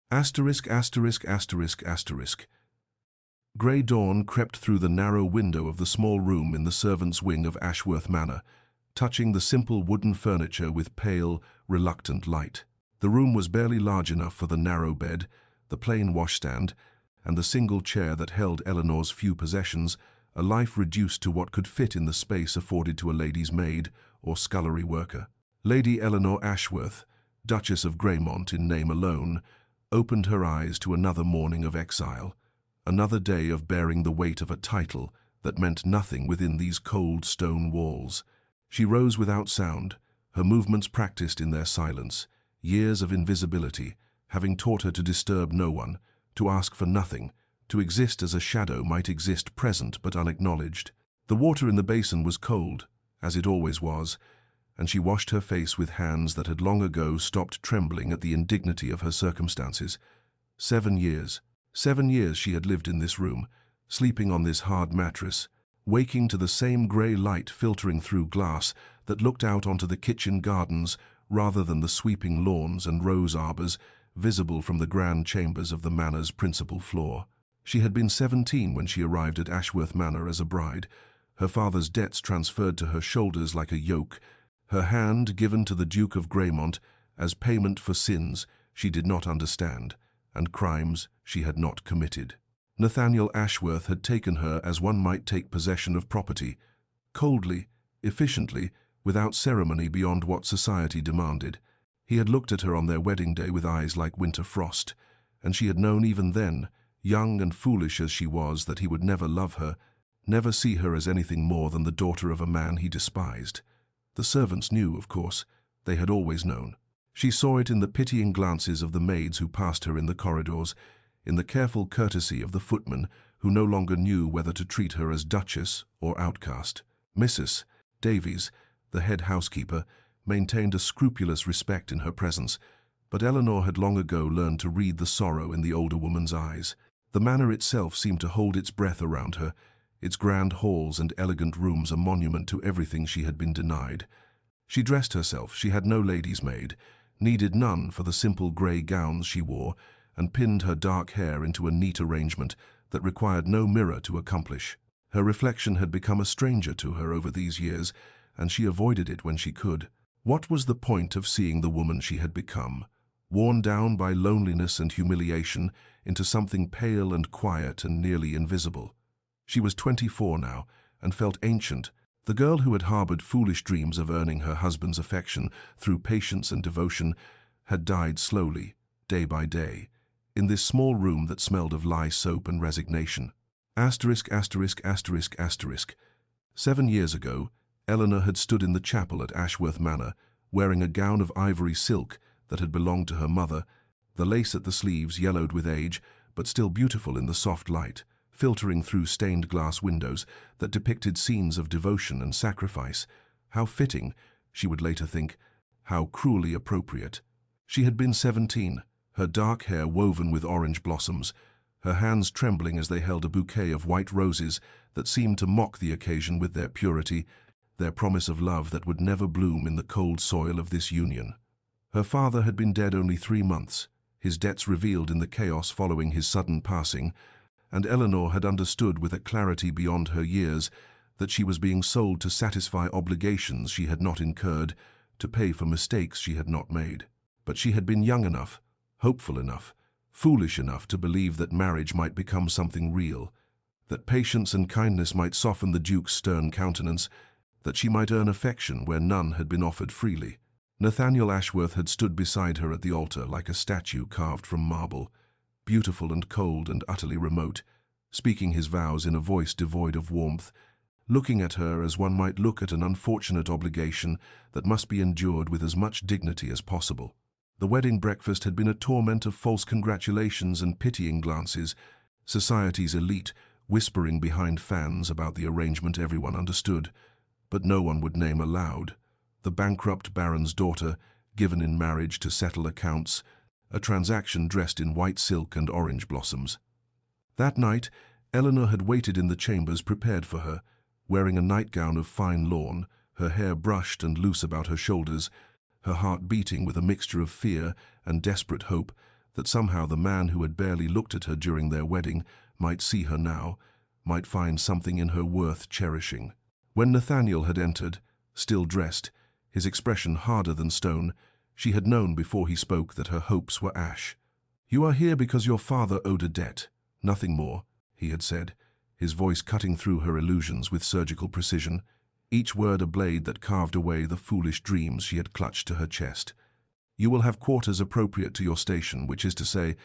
Asterisk, asterisk, asterisk, asterisk. Grey dawn crept through the narrow window of the small room in the servants' wing of Ashworth Manor, touching the simple wooden furniture with pale, reluctant light. The room was barely large enough for the narrow bed, the plain washstand, and the single chair that held Eleanor's few possessions, a life reduced to what could fit in the space afforded to a lady's maid or scullery worker. Lady Eleanor Ashworth, Duchess of Greymont in name alone, opened her eyes to another morning of exile, another day of bearing the weight of a title that meant nothing within these cold stone walls. She rose without sound, her movements practiced in their silence, years of invisibility, having taught her to disturb no one, to ask for nothing, to exist as a shadow might exist present but unacknowledged. The water in the basin was cold, as it always was, and she washed her face with hands that had long ago stopped trembling at the indignity of her circumstances. 7 years. 7 years she had lived in this room, sleeping on this hard mattress, waking to the same grey light filtering through glass that looked out onto the kitchen gardens rather than the sweeping lawns and rose arbours visible from the grand chambers of the manor's principal floor. She had been 17 when she arrived at Ashworth Manor as a bride, her father's debts transferred to her shoulders like a yoke, her hand given to the Duke of Greymont as payment for sins she did not understand and crimes she had not committed. Nathaniel Ashworth had taken her as one might take possession of property, coldly, efficiently, without ceremony beyond what society demanded. He had looked at her on their wedding day with eyes like winter frost, and she had known even then, young and foolish as she was, that he would never love her, never see her as anything more than the daughter of a man he despised. The servants knew, of course. They had always known. She saw it in the pitying glances of the maids who passed her in the corridors, in the careful courtesy of the footmen who no longer knew whether to treat her as duchess or outcast. Mrs. Davies, the head housekeeper, maintained a scrupulous respect in her presence, but Eleanor had long ago learned to read the sorrow in the older woman's eyes. The manor itself seemed to hold its breath around her, its grand halls and elegant rooms a monument to everything she had been denied. She dressed herself, she had no lady's maid, needed none for the simple grey gowns she wore, and pinned her dark hair into a neat arrangement that required no mirror to accomplish. Her reflection had become a stranger to her over these years, and she avoided it when she could. What was the point of seeing the woman she had become, worn down by loneliness and humiliation into something pale and quiet and nearly invisible? She was 24 now, and felt ancient. The girl who had harbored foolish dreams of earning her husband's affection through patience and devotion had died slowly, day by day, in this small room that smelled of lye soap and resignation. Asterisk, asterisk, asterisk, asterisk. 7 years ago, Eleanor had stood in the chapel at Ashworth Manor, wearing a gown of ivory silk that had belonged to her mother, the lace at the sleeves yellowed with age, but still beautiful in the soft light, filtering through stained glass windows that depicted scenes of devotion and sacrifice. How fitting, she would later think, how cruelly appropriate. She had been 17, her dark hair woven with orange blossoms, her hands trembling as they held a bouquet of white roses that seemed to mock the occasion with their purity, their promise of love that would never bloom in the cold soil of this union. Her father had been dead only 3 months, his debts revealed in the chaos following his sudden passing, and Eleanor had understood with a clarity beyond her years that she was being sold to satisfy obligations she had not incurred, to pay for mistakes she had not made. But she had been young enough, hopeful enough, foolish enough to believe that marriage might become something real, that patience and kindness might soften the Duke's stern countenance, that she might earn affection where none had been offered freely. Nathaniel Ashworth had stood beside her at the altar like a statue carved from marble, beautiful and cold and utterly remote, speaking his vows in a voice devoid of warmth, looking at her as one might look at an unfortunate obligation that must be endured with as much dignity as possible. The wedding breakfast had been a torment of false congratulations and pitying glances, society's elite whispering behind fans about the arrangement everyone understood, but no one would name aloud. The bankrupt baron's daughter, given in marriage to settle accounts, a transaction dressed in white silk and orange blossoms. That night, Eleanor had waited in the chambers prepared for her, wearing a nightgown of fine lawn, her hair brushed and loose about her shoulders, her heart beating with a mixture of fear and desperate hope that somehow the man who had barely looked at her during their wedding might see her now, might find something in her worth cherishing. When Nathaniel had entered, still dressed, his expression harder than stone, she had known before he spoke that her hopes were ash. "You are here because your father owed a debt, nothing more," he had said, his voice cutting through her illusions with surgical precision, each word a blade that carved away the foolish dreams she had clutched to her chest. "You will have quarters appropriate to your station, which is to say,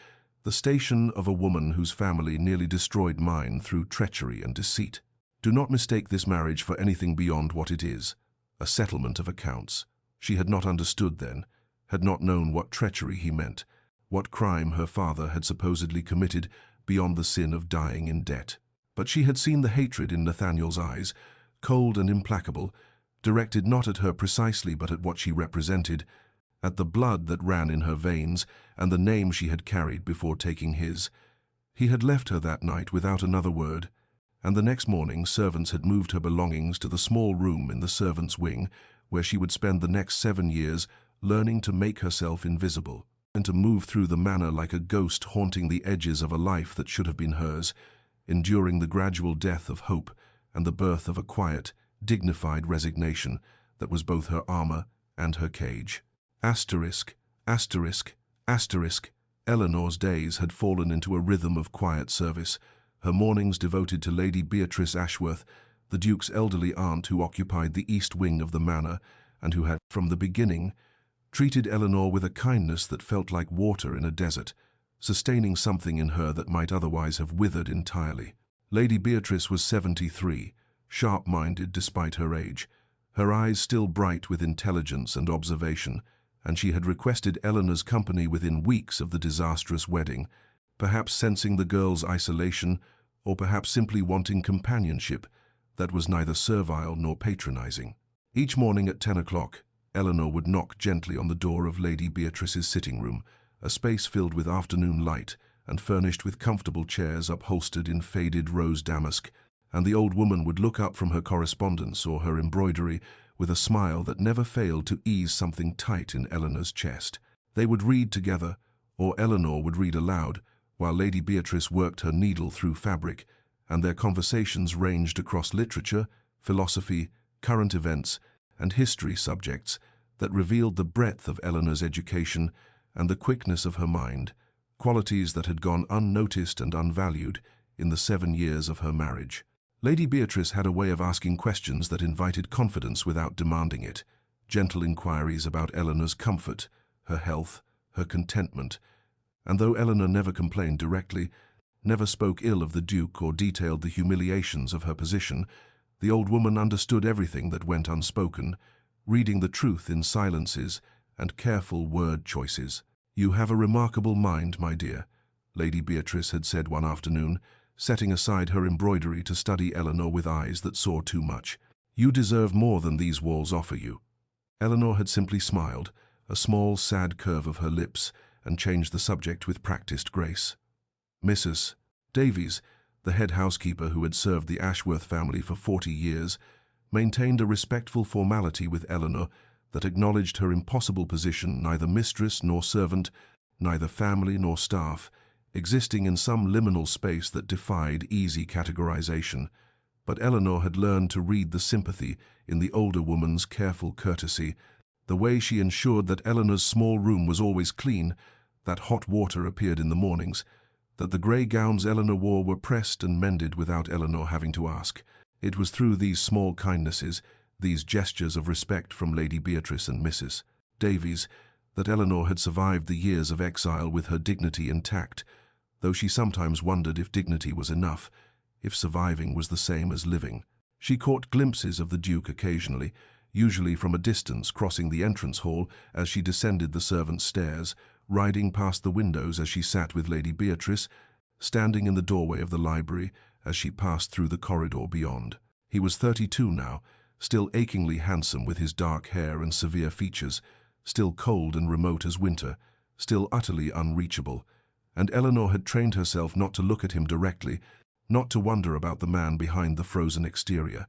the station of a woman whose family nearly destroyed mine through treachery and deceit. Do not mistake this marriage for anything beyond what it is, a settlement of accounts." She had not understood then, had not known what treachery he meant, what crime her father had supposedly committed beyond the sin of dying in debt. But she had seen the hatred in Nathaniel's eyes, cold and implacable, directed not at her precisely but at what she represented, at the blood that ran in her veins and the name she had carried before taking his. He had left her that night without another word, and the next morning servants had moved her belongings to the small room in the servants' wing where she would spend the next 7 years learning to make herself invisible and to move through the manor like a ghost haunting the edges of a life that should have been hers, enduring the gradual death of hope and the birth of a quiet, dignified resignation that was both her armor and her cage. Asterisk, asterisk, asterisk. Eleanor's days had fallen into a rhythm of quiet service, her mornings devoted to Lady Beatrice Ashworth, the Duke's elderly aunt who occupied the east wing of the manor and who had, from the beginning, treated Eleanor with a kindness that felt like water in a desert, sustaining something in her that might otherwise have withered entirely. Lady Beatrice was 73, sharp-minded despite her age, her eyes still bright with intelligence and observation, and she had requested Eleanor's company within weeks of the disastrous wedding, perhaps sensing the girl's isolation, or perhaps simply wanting companionship that was neither servile nor patronizing. Each morning at 10 o'clock, Eleanor would knock gently on the door of Lady Beatrice's sitting room, a space filled with afternoon light and furnished with comfortable chairs upholstered in faded rose damask, and the old woman would look up from her correspondence or her embroidery with a smile that never failed to ease something tight in Eleanor's chest. They would read together, or Eleanor would read aloud, while Lady Beatrice worked her needle through fabric, and their conversations ranged across literature, philosophy, current events, and history subjects that revealed the breadth of Eleanor's education and the quickness of her mind, qualities that had gone unnoticed and unvalued in the 7 years of her marriage. Lady Beatrice had a way of asking questions that invited confidence without demanding it, gentle inquiries about Eleanor's comfort, her health, her contentment, and though Eleanor never complained directly, never spoke ill of the Duke or detailed the humiliations of her position, the old woman understood everything that went unspoken, reading the truth in silences and careful word choices. "You have a remarkable mind, my dear," Lady Beatrice had said one afternoon, setting aside her embroidery to study Eleanor with eyes that saw too much. "You deserve more than these walls offer you." Eleanor had simply smiled, a small, sad curve of her lips, and changed the subject with practiced grace. Mrs. Davies, the head housekeeper who had served the Ashworth family for 40 years, maintained a respectful formality with Eleanor that acknowledged her impossible position, neither mistress nor servant, neither family nor staff, existing in some liminal space that defied easy categorization. But Eleanor had learned to read the sympathy in the older woman's careful courtesy, the way she ensured that Eleanor's small room was always clean, that hot water appeared in the mornings, that the grey gowns Eleanor wore were pressed and mended without Eleanor having to ask. It was through these small kindnesses, these gestures of respect from Lady Beatrice and Mrs. Davies, that Eleanor had survived the years of exile with her dignity intact, though she sometimes wondered if dignity was enough, if surviving was the same as living. She caught glimpses of the Duke occasionally, usually from a distance crossing the entrance hall as she descended the servants' stairs, riding past the windows as she sat with Lady Beatrice, standing in the doorway of the library as she passed through the corridor beyond. He was 32 now, still achingly handsome with his dark hair and severe features, still cold and remote as winter, still utterly unreachable, and Eleanor had trained herself not to look at him directly, not to wonder about the man behind the frozen exterior,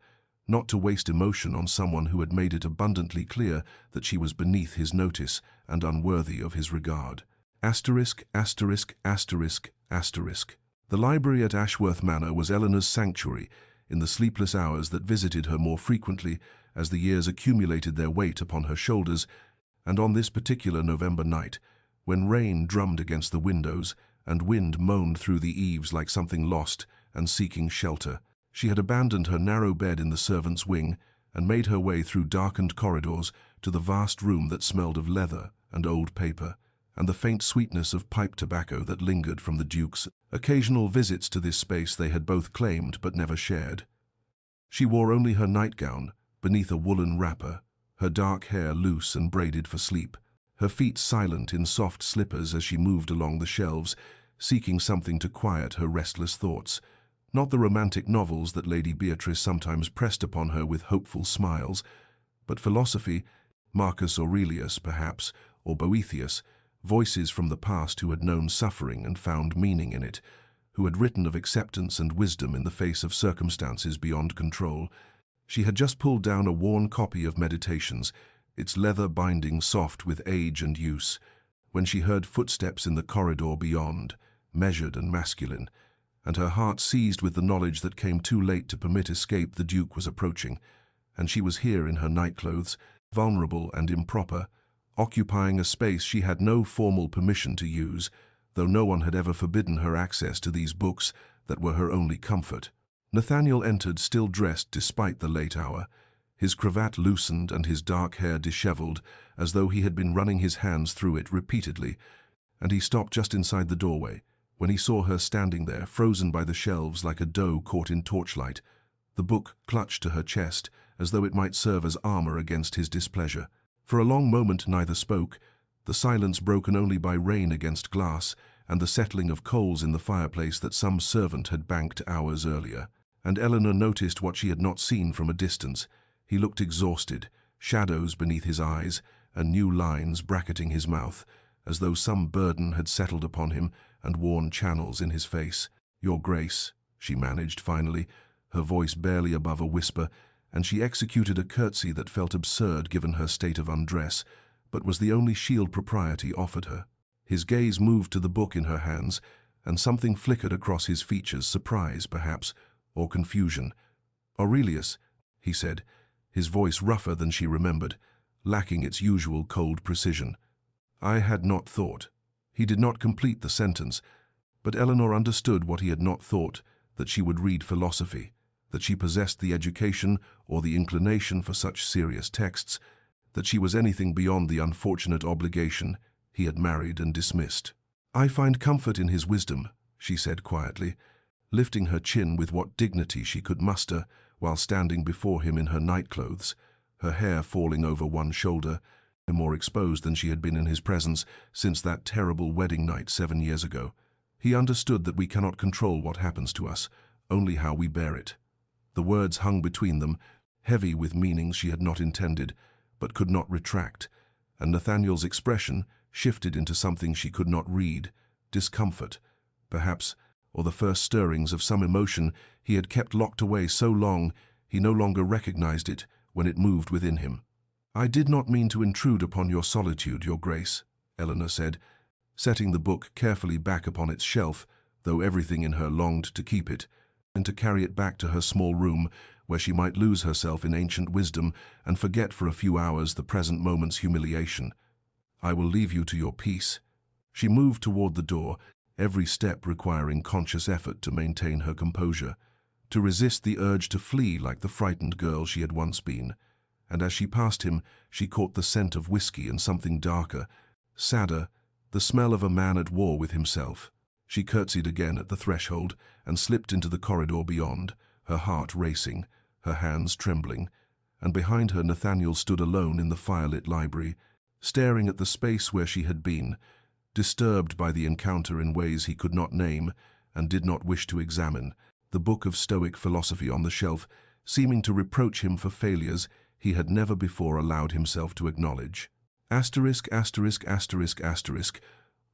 not to waste emotion on someone who had made it abundantly clear that she was beneath his notice and unworthy of his regard. Asterisk, asterisk, asterisk, asterisk. The library at Ashworth Manor was Eleanor's sanctuary in the sleepless hours that visited her more frequently as the years accumulated their weight upon her shoulders, and on this particular November night, when rain drummed against the windows and wind moaned through the eaves like something lost and seeking shelter, she had abandoned her narrow bed in the servants' wing and made her way through darkened corridors to the vast room that smelled of leather and old paper, and the faint sweetness of pipe tobacco that lingered from the Duke's occasional visits to this space they had both claimed but never shared. She wore only her nightgown beneath a woolen wrapper, her dark hair loose and braided for sleep, her feet silent in soft slippers as she moved along the shelves, seeking something to quiet her restless thoughts. Not the romantic novels that Lady Beatrice sometimes pressed upon her with hopeful smiles, but philosophy, Marcus Aurelius perhaps, or Boethius, voices from the past who had known suffering and found meaning in it, who had written of acceptance and wisdom in the face of circumstances beyond control. She had just pulled down a worn copy of Meditations, its leather binding soft with age and use, when she heard footsteps in the corridor beyond, measured and masculine, and her heart seized with the knowledge that came too late to permit escape. The Duke was approaching, and she was here in her nightclothes, vulnerable and improper, occupying a space she had no formal permission to use, though no one had ever forbidden her access to these books that were her only comfort. Nathaniel entered, still dressed despite the late hour, his cravat loosened and his dark hair dishevelled, as though he had been running his hands through it repeatedly, and he stopped just inside the doorway, when he saw her standing there, frozen by the shelves like a doe caught in torchlight, the book clutched to her chest, as though it might serve as armor against his displeasure. For a long moment neither spoke, the silence broken only by rain against glass and the settling of coals in the fireplace that some servant had banked hours earlier. And Eleanor noticed what she had not seen from a distance. He looked exhausted, shadows beneath his eyes and new lines bracketing his mouth, as though some burden had settled upon him and worn channels in his face. "Your Grace," she managed finally, her voice barely above a whisper, and she executed a curtsy that felt absurd given her state of undress, but was the only shield propriety offered her. His gaze moved to the book in her hands, and something flickered across his features, surprise, perhaps, or confusion. "Aurelius," he said, his voice rougher than she remembered, lacking its usual cold precision. "I had not thought." He did not complete the sentence, but Eleanor understood what he had not thought, that she would read philosophy, that she possessed the education or the inclination for such serious texts, that she was anything beyond the unfortunate obligation he had married and dismissed. "I find comfort in his wisdom," she said quietly, lifting her chin with what dignity she could muster while standing before him in her nightclothes, her hair falling over one shoulder, more exposed than she had been in his presence since that terrible wedding night 7 years ago. "He understood that we cannot control what happens to us, only how we bear it." The words hung between them, heavy with meanings she had not intended, but could not retract, and Nathaniel's expression shifted into something she could not read, discomfort, perhaps, or the first stirrings of some emotion he had kept locked away so long he no longer recognized it when it moved within him. "I did not mean to intrude upon your solitude, Your Grace," Eleanor said, setting the book carefully back upon its shelf, though everything in her longed to keep it, and to carry it back to her small room, where she might lose herself in ancient wisdom and forget for a few hours the present moment's humiliation. "I will leave you to your peace." She moved toward the door, every step requiring conscious effort to maintain her composure, to resist the urge to flee like the frightened girl she had once been. And as she passed him, she caught the scent of whiskey and something darker, sadder, the smell of a man at war with himself. She curtsied again at the threshold and slipped into the corridor beyond, her heart racing, her hands trembling, and behind her Nathaniel stood alone in the firelit library, staring at the space where she had been, disturbed by the encounter in ways he could not name and did not wish to examine, the book of Stoic philosophy on the shelf, seeming to reproach him for failures he had never before allowed himself to acknowledge. Asterisk, asterisk, asterisk, asterisk.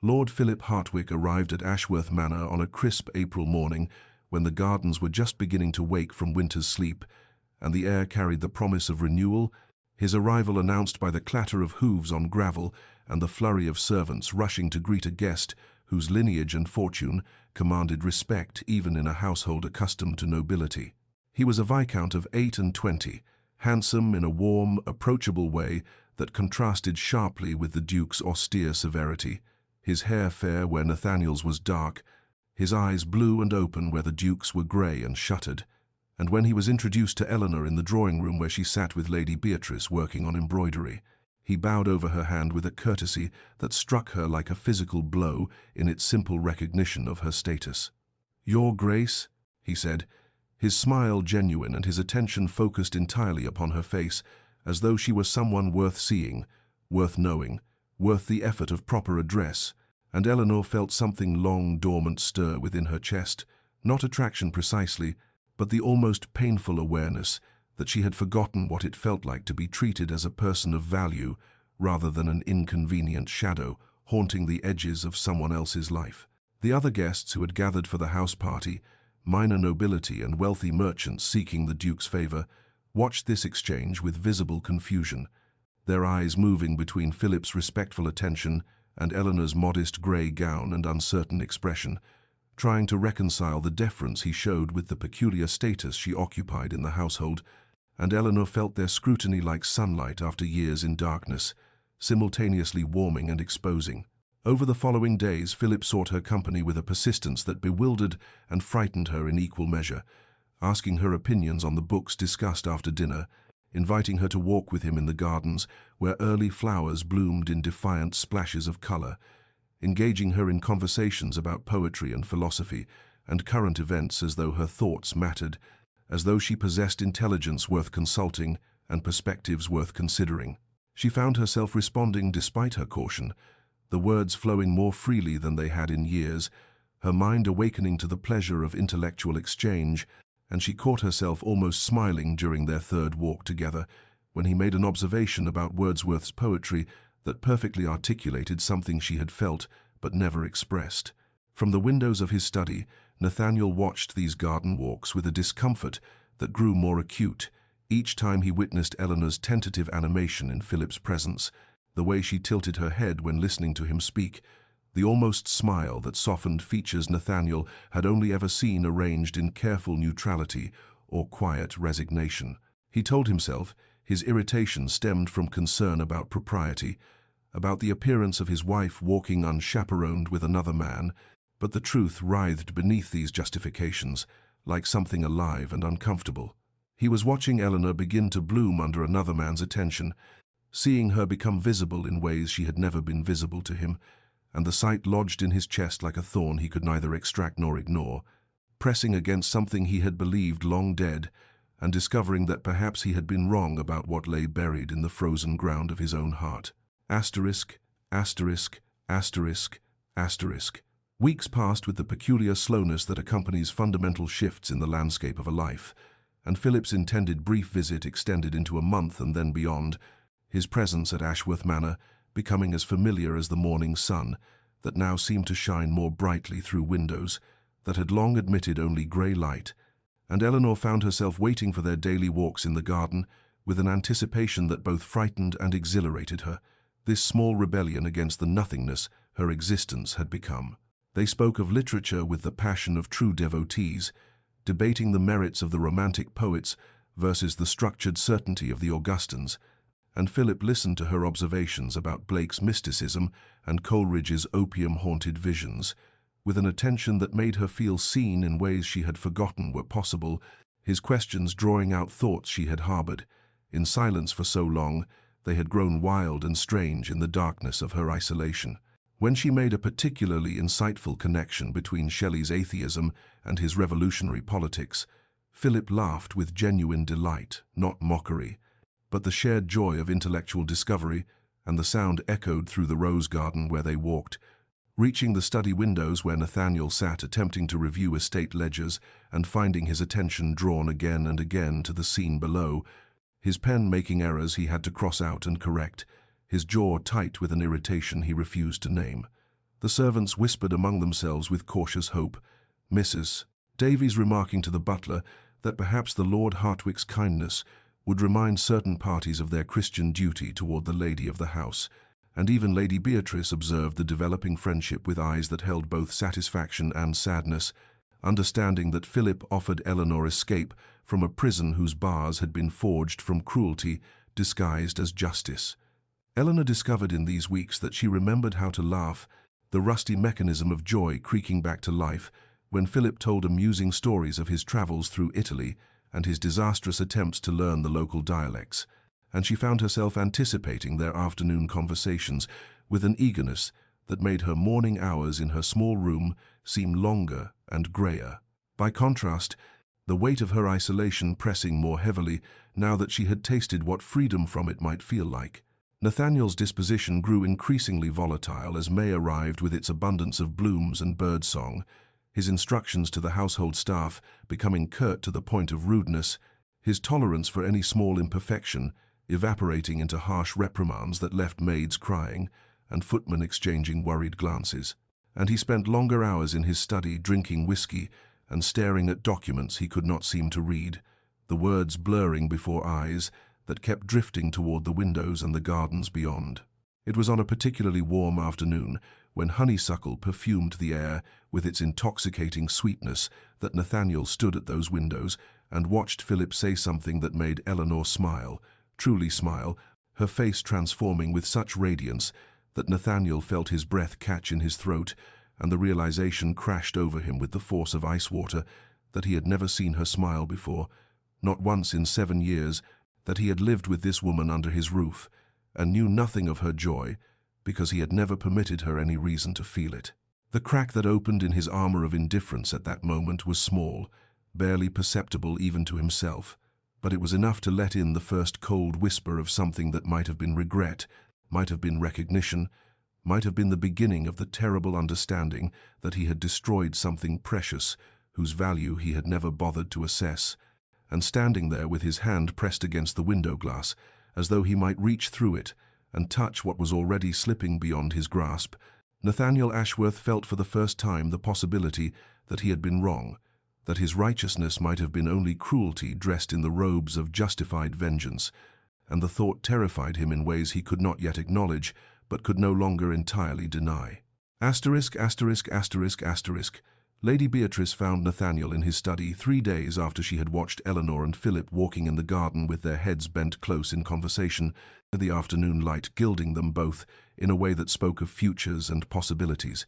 Lord Philip Hartwick arrived at Ashworth Manor on a crisp April morning when the gardens were just beginning to wake from winter's sleep, and the air carried the promise of renewal, his arrival announced by the clatter of hooves on gravel and the flurry of servants rushing to greet a guest whose lineage and fortune commanded respect even in a household accustomed to nobility. He was a viscount of 28, handsome in a warm, approachable way that contrasted sharply with the Duke's austere severity, his hair fair where Nathaniel's was dark, his eyes blue and open where the Duke's were grey and shuttered, and when he was introduced to Eleanor in the drawing-room where she sat with Lady Beatrice working on embroidery, he bowed over her hand with a courtesy that struck her like a physical blow in its simple recognition of her status. "Your Grace," he said, his smile genuine and his attention focused entirely upon her face, as though she were someone worth seeing, worth knowing, worth the effort of proper address, and Eleanor felt something long dormant stir within her chest, not attraction precisely, but the almost painful awareness that she had forgotten what it felt like to be treated as a person of value rather than an inconvenient shadow haunting the edges of someone else's life. The other guests who had gathered for the house party, minor nobility and wealthy merchants seeking the Duke's favor, watched this exchange with visible confusion, their eyes moving between Philip's respectful attention and Eleanor's modest grey gown and uncertain expression, trying to reconcile the deference he showed with the peculiar status she occupied in the household, and Eleanor felt their scrutiny like sunlight after years in darkness, simultaneously warming and exposing. Over the following days, Philip sought her company with a persistence that bewildered and frightened her in equal measure, asking her opinions on the books discussed after dinner, inviting her to walk with him in the gardens where early flowers bloomed in defiant splashes of color, engaging her in conversations about poetry and philosophy and current events as though her thoughts mattered, as though she possessed intelligence worth consulting and perspectives worth considering. She found herself responding despite her caution, the words flowing more freely than they had in years, her mind awakening to the pleasure of intellectual exchange, and she caught herself almost smiling during their third walk together, when he made an observation about Wordsworth's poetry that perfectly articulated something she had felt but never expressed. From the windows of his study, Nathaniel watched these garden walks with a discomfort that grew more acute each time he witnessed Eleanor's tentative animation in Philip's presence, the way she tilted her head when listening to him speak, the almost smile that softened features Nathaniel had only ever seen arranged in careful neutrality or quiet resignation. He told himself his irritation stemmed from concern about propriety, about the appearance of his wife walking unchaperoned with another man, but the truth writhed beneath these justifications, like something alive and uncomfortable. He was watching Eleanor begin to bloom under another man's attention, seeing her become visible in ways she had never been visible to him, and the sight lodged in his chest like a thorn he could neither extract nor ignore, pressing against something he had believed long dead, and discovering that perhaps he had been wrong about what lay buried in the frozen ground of his own heart. Asterisk, asterisk, asterisk, asterisk. Weeks passed with the peculiar slowness that accompanies fundamental shifts in the landscape of a life, and Philip's intended brief visit extended into a month and then beyond, his presence at Ashworth Manor becoming as familiar as the morning sun that now seemed to shine more brightly through windows that had long admitted only grey light, and Eleanor found herself waiting for their daily walks in the garden with an anticipation that both frightened and exhilarated her, this small rebellion against the nothingness her existence had become. They spoke of literature with the passion of true devotees, debating the merits of the Romantic poets versus the structured certainty of the Augustans, and Philip listened to her observations about Blake's mysticism and Coleridge's opium-haunted visions, with an attention that made her feel seen in ways she had forgotten were possible, his questions drawing out thoughts she had harbored. In silence for so long, they had grown wild and strange in the darkness of her isolation. When she made a particularly insightful connection between Shelley's atheism and his revolutionary politics, Philip laughed with genuine delight, not mockery, but the shared joy of intellectual discovery, and the sound echoed through the rose garden where they walked, reaching the study windows where Nathaniel sat attempting to review estate ledgers and finding his attention drawn again and again to the scene below, his pen making errors he had to cross out and correct, his jaw tight with an irritation he refused to name. The servants whispered among themselves with cautious hope, Mrs. Davies remarking to the butler that perhaps the Lord Hartwick's kindness would remind certain parties of their Christian duty toward the lady of the house, and even Lady Beatrice observed the developing friendship with eyes that held both satisfaction and sadness, understanding that Philip offered Eleanor escape from a prison whose bars had been forged from cruelty disguised as justice. Eleanor discovered in these weeks that she remembered how to laugh, the rusty mechanism of joy creaking back to life, when Philip told amusing stories of his travels through Italy and his disastrous attempts to learn the local dialects, and she found herself anticipating their afternoon conversations with an eagerness that made her morning hours in her small room seem longer and greyer. By contrast, the weight of her isolation pressing more heavily now that she had tasted what freedom from it might feel like. Nathaniel's disposition grew increasingly volatile as May arrived with its abundance of blooms and birdsong, his instructions to the household staff becoming curt to the point of rudeness, his tolerance for any small imperfection evaporating into harsh reprimands that left maids crying and footmen exchanging worried glances. And he spent longer hours in his study drinking whiskey and staring at documents he could not seem to read, the words blurring before eyes that kept drifting toward the windows and the gardens beyond. It was on a particularly warm afternoon, when honeysuckle perfumed the air with its intoxicating sweetness, that Nathaniel stood at those windows and watched Philip say something that made Eleanor smile, truly smile, her face transforming with such radiance that Nathaniel felt his breath catch in his throat, and the realization crashed over him with the force of ice water that he had never seen her smile before, not once in 7 years, that he had lived with this woman under his roof, and knew nothing of her joy, because he had never permitted her any reason to feel it. The crack that opened in his armor of indifference at that moment was small, barely perceptible even to himself, but it was enough to let in the first cold whisper of something that might have been regret, might have been recognition, might have been the beginning of the terrible understanding that he had destroyed something precious, whose value he had never bothered to assess. And standing there with his hand pressed against the window glass, as though he might reach through it and touch what was already slipping beyond his grasp, Nathaniel Ashworth felt for the first time the possibility that he had been wrong, that his righteousness might have been only cruelty dressed in the robes of justified vengeance, and the thought terrified him in ways he could not yet acknowledge, but could no longer entirely deny. Asterisk, asterisk, asterisk, asterisk. Lady Beatrice found Nathaniel in his study 3 days after she had watched Eleanor and Philip walking in the garden with their heads bent close in conversation, the afternoon light gilding them both in a way that spoke of futures and possibilities,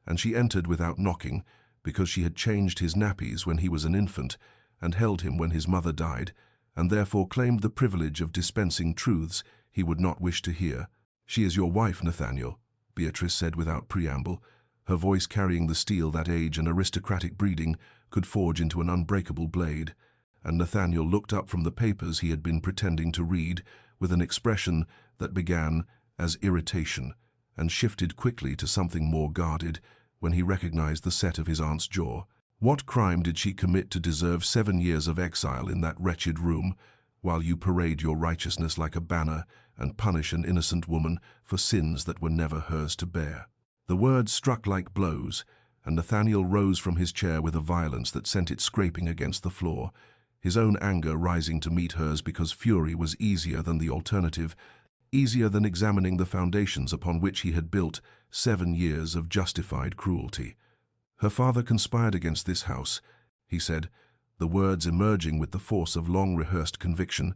and she entered without knocking, because she had changed his nappies when he was an infant and held him when his mother died, and therefore claimed the privilege of dispensing truths he would not wish to hear. "She is your wife, Nathaniel," Beatrice said without preamble, her voice carrying the steel that age and aristocratic breeding could forge into an unbreakable blade, and Nathaniel looked up from the papers he had been pretending to read with an expression that began as irritation and shifted quickly to something more guarded when he recognized the set of his aunt's jaw. "What crime did she commit to deserve 7 years of exile in that wretched room, while you parade your righteousness like a banner and punish an innocent woman for sins that were never hers to bear?" The words struck like blows, and Nathaniel rose from his chair with a violence that sent it scraping against the floor, his own anger rising to meet hers because fury was easier than the alternative, easier than examining the foundations upon which he had built 7 years of justified cruelty. "Her father conspired against this house," he said, the words emerging with the force of long-rehearsed conviction.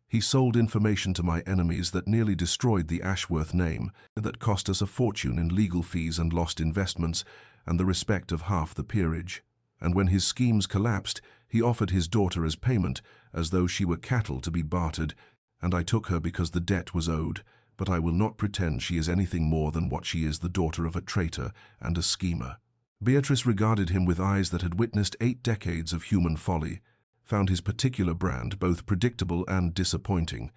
"He sold information to my enemies that nearly destroyed the Ashworth name, that cost us a fortune in legal fees and lost investments and the respect of half the peerage. And when his schemes collapsed, he offered his daughter as payment, as though she were cattle to be bartered, and I took her because the debt was owed, but I will not pretend she is anything more than what she is, the daughter of a traitor and a schemer." Beatrice regarded him with eyes that had witnessed 8 decades of human folly, found his particular brand both predictable and disappointing,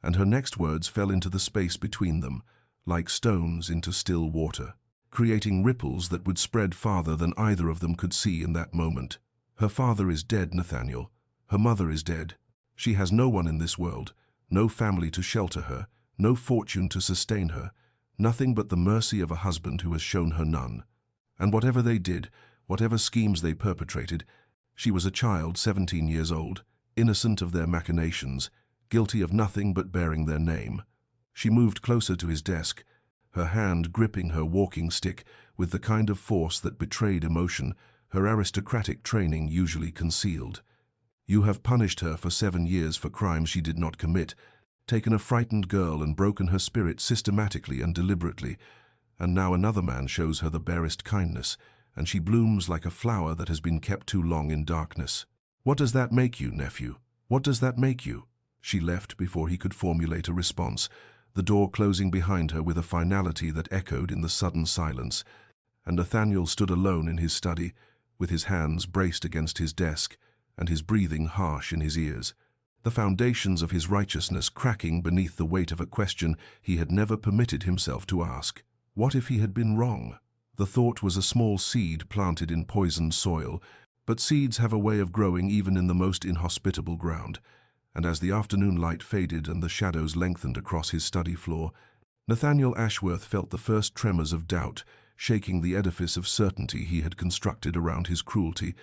and her next words fell into the space between them, like stones into still water, creating ripples that would spread farther than either of them could see in that moment. "Her father is dead, Nathaniel. Her mother is dead. She has no one in this world, no family to shelter her, no fortune to sustain her, nothing but the mercy of a husband who has shown her none. And whatever they did, whatever schemes they perpetrated, she was a child 17 years old, innocent of their machinations, guilty of nothing but bearing their name." She moved closer to his desk, her hand gripping her walking stick with the kind of force that betrayed emotion her aristocratic training usually concealed. "You have punished her for 7 years for crimes she did not commit, taken a frightened girl and broken her spirit systematically and deliberately, and now another man shows her the barest kindness, and she blooms like a flower that has been kept too long in darkness. What does that make you, nephew? What does that make you?" She left before he could formulate a response, the door closing behind her with a finality that echoed in the sudden silence, and Nathaniel stood alone in his study, with his hands braced against his desk and his breathing harsh in his ears, the foundations of his righteousness cracking beneath the weight of a question he had never permitted himself to ask. What if he had been wrong? The thought was a small seed planted in poisoned soil, but seeds have a way of growing even in the most inhospitable ground, and as the afternoon light faded and the shadows lengthened across his study floor, Nathaniel Ashworth felt the first tremors of doubt shaking the edifice of certainty he had constructed around his cruelty,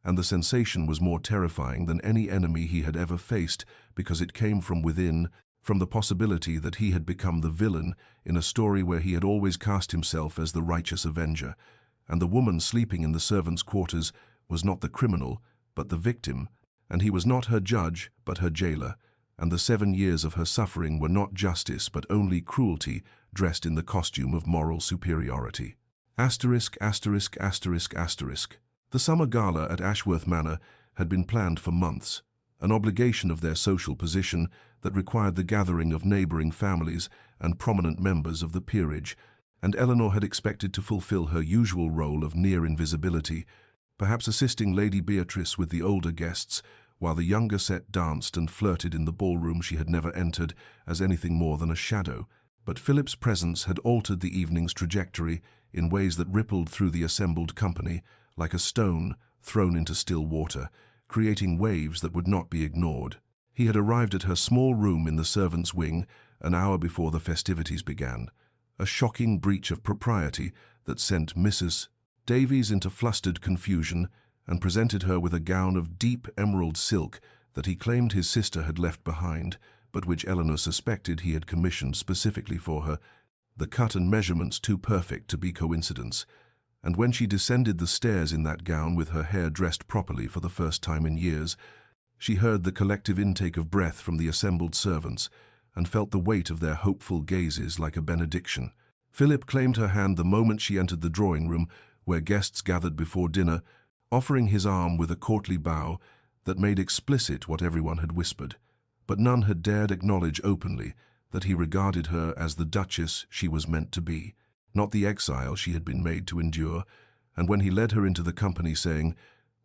and the sensation was more terrifying than any enemy he had ever faced because it came from within, from the possibility that he had become the villain in a story where he had always cast himself as the righteous avenger, and the woman sleeping in the servants' quarters was not the criminal, but the victim, and he was not her judge, but her jailer, and the 7 years of her suffering were not justice, but only cruelty dressed in the costume of moral superiority. Asterisk, asterisk, asterisk, asterisk. The summer gala at Ashworth Manor had been planned for months, an obligation of their social position that required the gathering of neighboring families and prominent members of the peerage, and Eleanor had expected to fulfill her usual role of near invisibility, perhaps assisting Lady Beatrice with the older guests, while the younger set danced and flirted in the ballroom she had never entered as anything more than a shadow. But Philip's presence had altered the evening's trajectory in ways that rippled through the assembled company, like a stone thrown into still water, creating waves that would not be ignored. He had arrived at her small room in the servants' wing an hour before the festivities began, a shocking breach of propriety that sent Mrs. Davies into flustered confusion and presented her with a gown of deep emerald silk that he claimed his sister had left behind, but which Eleanor suspected he had commissioned specifically for her, the cut and measurements too perfect to be coincidence. And when she descended the stairs in that gown with her hair dressed properly for the first time in years, she heard the collective intake of breath from the assembled servants and felt the weight of their hopeful gazes like a benediction. Philip claimed her hand the moment she entered the drawing-room, where guests gathered before dinner, offering his arm with a courtly bow that made explicit what everyone had whispered. But none had dared acknowledge openly that he regarded her as the duchess she was meant to be, not the exile she had been made to endure, and when he led her into the company saying,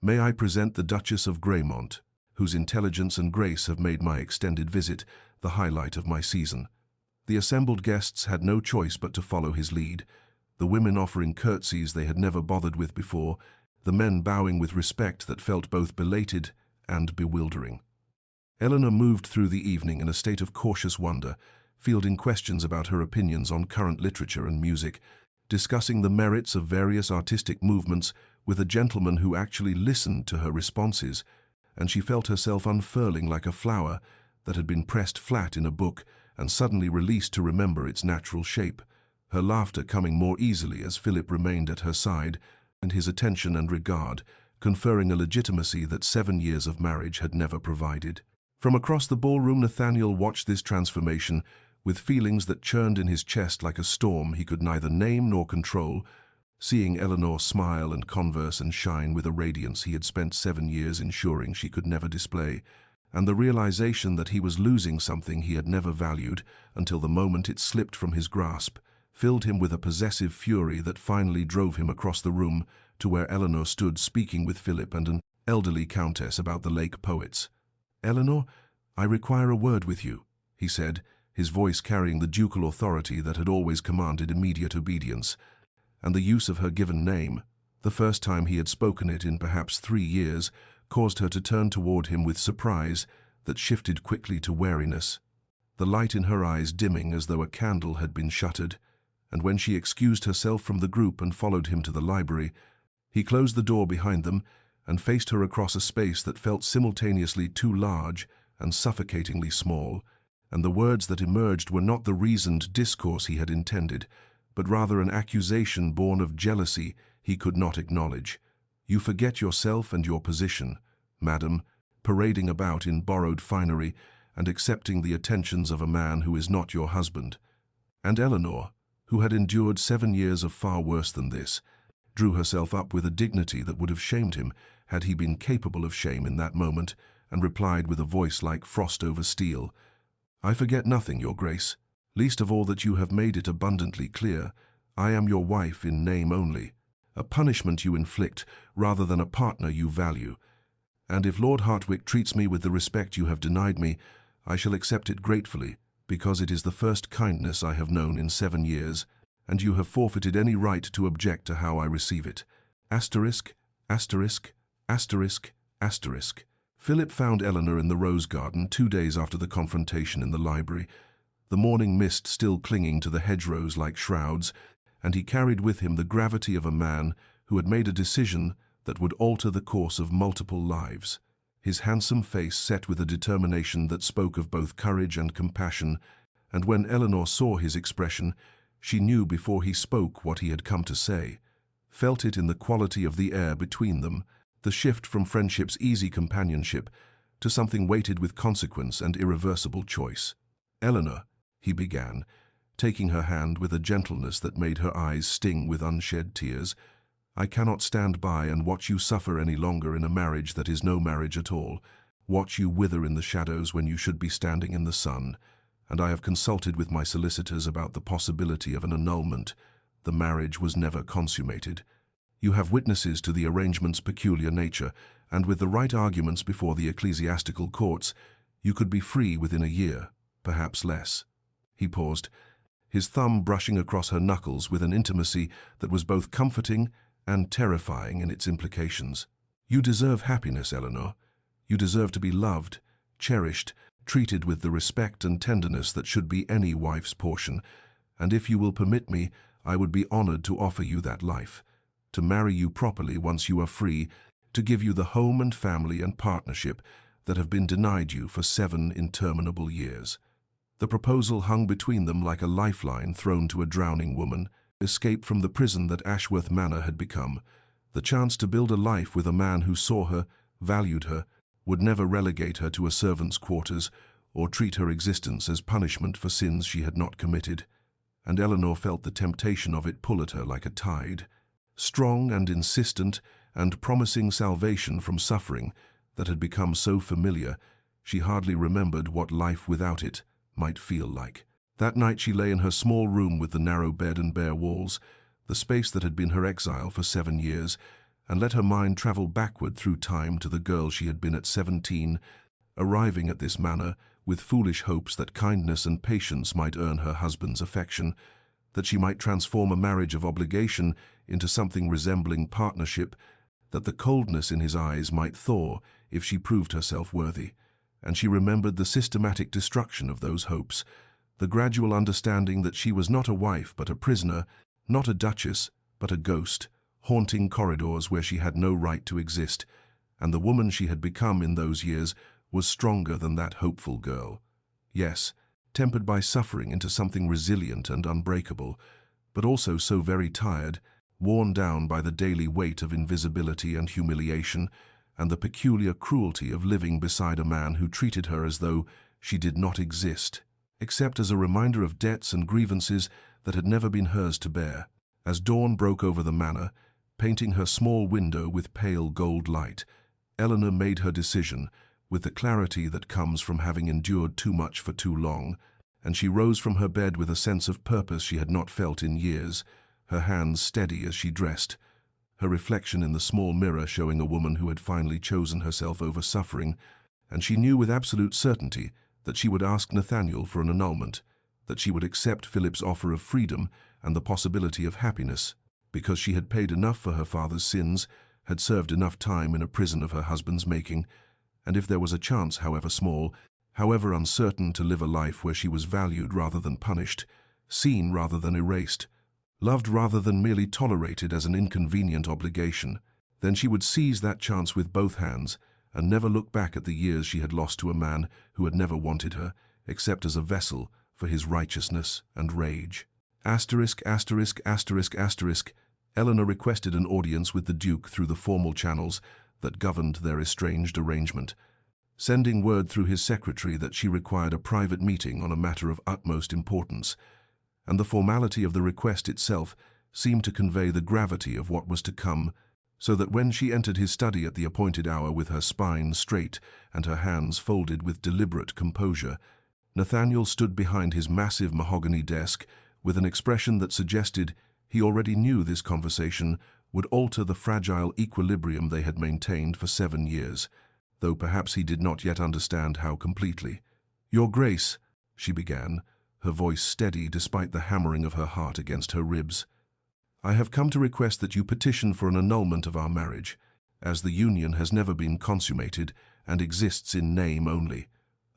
"May I present the Duchess of Greymont, whose intelligence and grace have made my extended visit the highlight of my season," the assembled guests had no choice but to follow his lead, the women offering curtsies they had never bothered with before, the men bowing with respect that felt both belated and bewildering. Eleanor moved through the evening in a state of cautious wonder, fielding questions about her opinions on current literature and music, discussing the merits of various artistic movements with a gentleman who actually listened to her responses, and she felt herself unfurling like a flower that had been pressed flat in a book and suddenly released to remember its natural shape, her laughter coming more easily as Philip remained at her side, and his attention and regard conferring a legitimacy that 7 years of marriage had never provided. From across the ballroom, Nathaniel watched this transformation with feelings that churned in his chest like a storm he could neither name nor control, seeing Eleanor smile and converse and shine with a radiance he had spent 7 years ensuring she could never display, and the realization that he was losing something he had never valued until the moment it slipped from his grasp, filled him with a possessive fury that finally drove him across the room to where Eleanor stood speaking with Philip and an elderly countess about the lake poets. "Eleanor, I require a word with you," he said, his voice carrying the ducal authority that had always commanded immediate obedience, and the use of her given name, the first time he had spoken it in perhaps 3 years, caused her to turn toward him with surprise that shifted quickly to wariness, the light in her eyes dimming as though a candle had been shuttered, and when she excused herself from the group and followed him to the library, he closed the door behind them and faced her across a space that felt simultaneously too large and suffocatingly small, and the words that emerged were not the reasoned discourse he had intended, but rather an accusation born of jealousy he could not acknowledge. "You forget yourself and your position, madam, parading about in borrowed finery and accepting the attentions of a man who is not your husband." And Eleanor, who had endured 7 years of far worse than this, drew herself up with a dignity that would have shamed him had he been capable of shame in that moment, and replied with a voice like frost over steel, "I forget nothing, your grace, least of all that you have made it abundantly clear. I am your wife in name only, a punishment you inflict rather than a partner you value. And if Lord Hartwick treats me with the respect you have denied me, I shall accept it gratefully, because it is the first kindness I have known in 7 years, and you have forfeited any right to object to how I receive it." Asterisk, asterisk, asterisk, asterisk. Philip found Eleanor in the rose garden 2 days after the confrontation in the library, the morning mist still clinging to the hedgerows like shrouds, and he carried with him the gravity of a man who had made a decision that would alter the course of multiple lives. His handsome face set with a determination that spoke of both courage and compassion, and when Eleanor saw his expression, she knew before he spoke what he had come to say, felt it in the quality of the air between them, the shift from friendship's easy companionship to something weighted with consequence and irreversible choice. "Eleanor," he began, taking her hand with a gentleness that made her eyes sting with unshed tears, "I cannot stand by and watch you suffer any longer in a marriage that is no marriage at all, watch you wither in the shadows when you should be standing in the sun, and I have consulted with my solicitors about the possibility of an annulment. The marriage was never consummated. You have witnesses to the arrangement's peculiar nature, and with the right arguments before the ecclesiastical courts, you could be free within a year, perhaps less." He paused, his thumb brushing across her knuckles with an intimacy that was both comforting and terrifying in its implications. "You deserve happiness, Eleanor. You deserve to be loved, cherished, treated with the respect and tenderness that should be any wife's portion, and if you will permit me, I would be honored to offer you that life, to marry you properly once you are free, to give you the home and family and partnership that have been denied you for 7 interminable years." The proposal hung between them like a lifeline thrown to a drowning woman, escape from the prison that Ashworth Manor had become, the chance to build a life with a man who saw her, valued her, would never relegate her to a servant's quarters or treat her existence as punishment for sins she had not committed. And Eleanor felt the temptation of it pull at her like a tide, strong and insistent and promising salvation from suffering that had become so familiar she hardly remembered what life without it might feel like. That night she lay in her small room with the narrow bed and bare walls, the space that had been her exile for 7 years, and let her mind travel backward through time to the girl she had been at 17, arriving at this manor with foolish hopes that kindness and patience might earn her husband's affection, that she might transform a marriage of obligation into something resembling partnership, that the coldness in his eyes might thaw if she proved herself worthy. And she remembered the systematic destruction of those hopes, the gradual understanding that she was not a wife but a prisoner, not a duchess but a ghost, haunting corridors where she had no right to exist, and the woman she had become in those years was stronger than that hopeful girl. Yes, tempered by suffering into something resilient and unbreakable, but also so very tired, worn down by the daily weight of invisibility and humiliation, and the peculiar cruelty of living beside a man who treated her as though she did not exist, except as a reminder of debts and grievances that had never been hers to bear. As dawn broke over the manor, painting her small window with pale gold light, Eleanor made her decision with the clarity that comes from having endured too much for too long, and she rose from her bed with a sense of purpose she had not felt in years, her hands steady as she dressed, her reflection in the small mirror showing a woman who had finally chosen herself over suffering, and she knew with absolute certainty that she would ask Nathaniel for an annulment, that she would accept Philip's offer of freedom and the possibility of happiness, because she had paid enough for her father's sins, had served enough time in a prison of her husband's making, and if there was a chance, however small, however uncertain, to live a life where she was valued rather than punished, seen rather than erased, loved rather than merely tolerated as an inconvenient obligation, then she would seize that chance with both hands and never look back at the years she had lost to a man who had never wanted her, except as a vessel for his righteousness and rage. Asterisk, asterisk, asterisk, asterisk. Eleanor requested an audience with the Duke through the formal channels that governed their estranged arrangement, sending word through his secretary that she required a private meeting on a matter of utmost importance, and the formality of the request itself seemed to convey the gravity of what was to come, so that when she entered his study at the appointed hour with her spine straight and her hands folded with deliberate composure, Nathaniel stood behind his massive mahogany desk with an expression that suggested he already knew this conversation would alter the fragile equilibrium they had maintained for 7 years, though perhaps he did not yet understand how completely. "Your Grace," she began, her voice steady despite the hammering of her heart against her ribs, "I have come to request that you petition for an annulment of our marriage, as the union has never been consummated and exists in name only,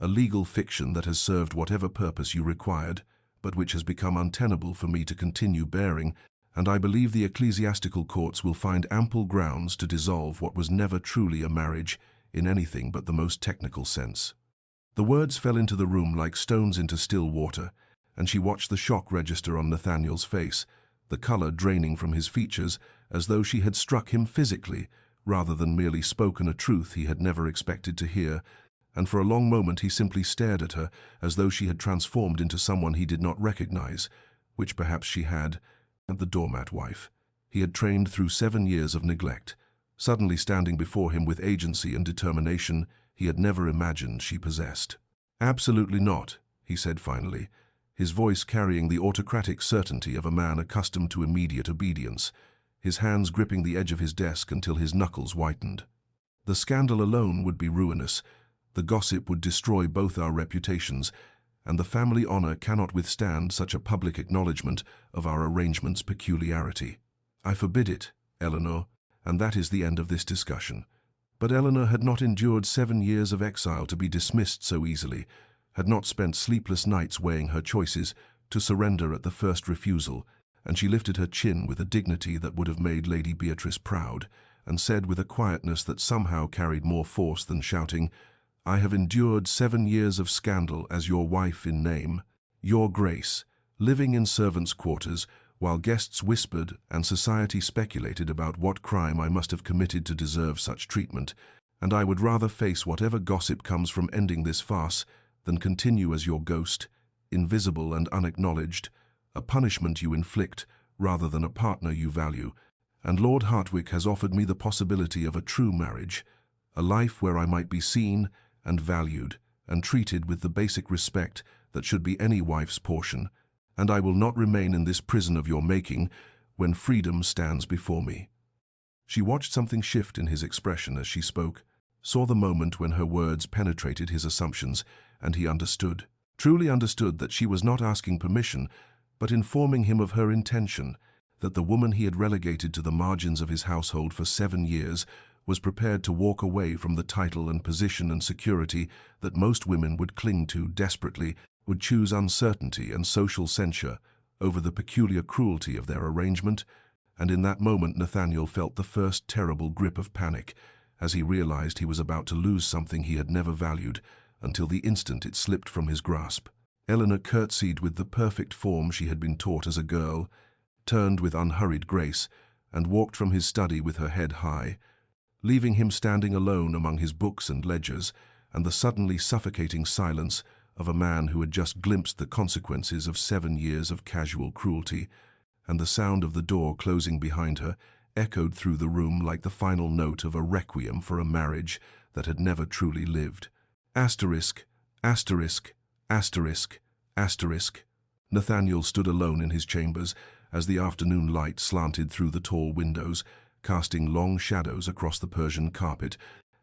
a legal fiction that has served whatever purpose you required, but which has become untenable for me to continue bearing, and I believe the ecclesiastical courts will find ample grounds to dissolve what was never truly a marriage in anything but the most technical sense." The words fell into the room like stones into still water, and she watched the shock register on Nathaniel's face, the color draining from his features as though she had struck him physically, rather than merely spoken a truth he had never expected to hear, and for a long moment he simply stared at her as though she had transformed into someone he did not recognize, which perhaps she had, and the doormat wife he had trained through 7 years of neglect, suddenly standing before him with agency and determination he had never imagined she possessed. "Absolutely not," he said finally, his voice carrying the autocratic certainty of a man accustomed to immediate obedience, his hands gripping the edge of his desk until his knuckles whitened. "The scandal alone would be ruinous, the gossip would destroy both our reputations, and the family honor cannot withstand such a public acknowledgement of our arrangement's peculiarity. I forbid it, Eleanor, and that is the end of this discussion." But Eleanor had not endured 7 years of exile to be dismissed so easily, had not spent sleepless nights weighing her choices to surrender at the first refusal, and she lifted her chin with a dignity that would have made Lady Beatrice proud, and said with a quietness that somehow carried more force than shouting, "I have endured 7 years of scandal as your wife in name, Your Grace, living in servants' quarters, while guests whispered and society speculated about what crime I must have committed to deserve such treatment, and I would rather face whatever gossip comes from ending this farce than continue as your ghost, invisible and unacknowledged, a punishment you inflict rather than a partner you value, and Lord Hartwick has offered me the possibility of a true marriage, a life where I might be seen and valued and treated with the basic respect that should be any wife's portion, and I will not remain in this prison of your making when freedom stands before me." She watched something shift in his expression as she spoke, saw the moment when her words penetrated his assumptions, and he understood, truly understood that she was not asking permission, but informing him of her intention, that the woman he had relegated to the margins of his household for 7 years was prepared to walk away from the title and position and security that most women would cling to desperately, would choose uncertainty and social censure over the peculiar cruelty of their arrangement, and in that moment Nathaniel felt the first terrible grip of panic, as he realized he was about to lose something he had never valued, until the instant it slipped from his grasp. Eleanor curtsied with the perfect form she had been taught as a girl, turned with unhurried grace, and walked from his study with her head high, leaving him standing alone among his books and ledgers, and the suddenly suffocating silence of a man who had just glimpsed the consequences of 7 years of casual cruelty, and the sound of the door closing behind her echoed through the room like the final note of a requiem for a marriage that had never truly lived. Asterisk, asterisk, asterisk, asterisk. Nathaniel stood alone in his chambers as the afternoon light slanted through the tall windows, casting long shadows across the Persian carpet,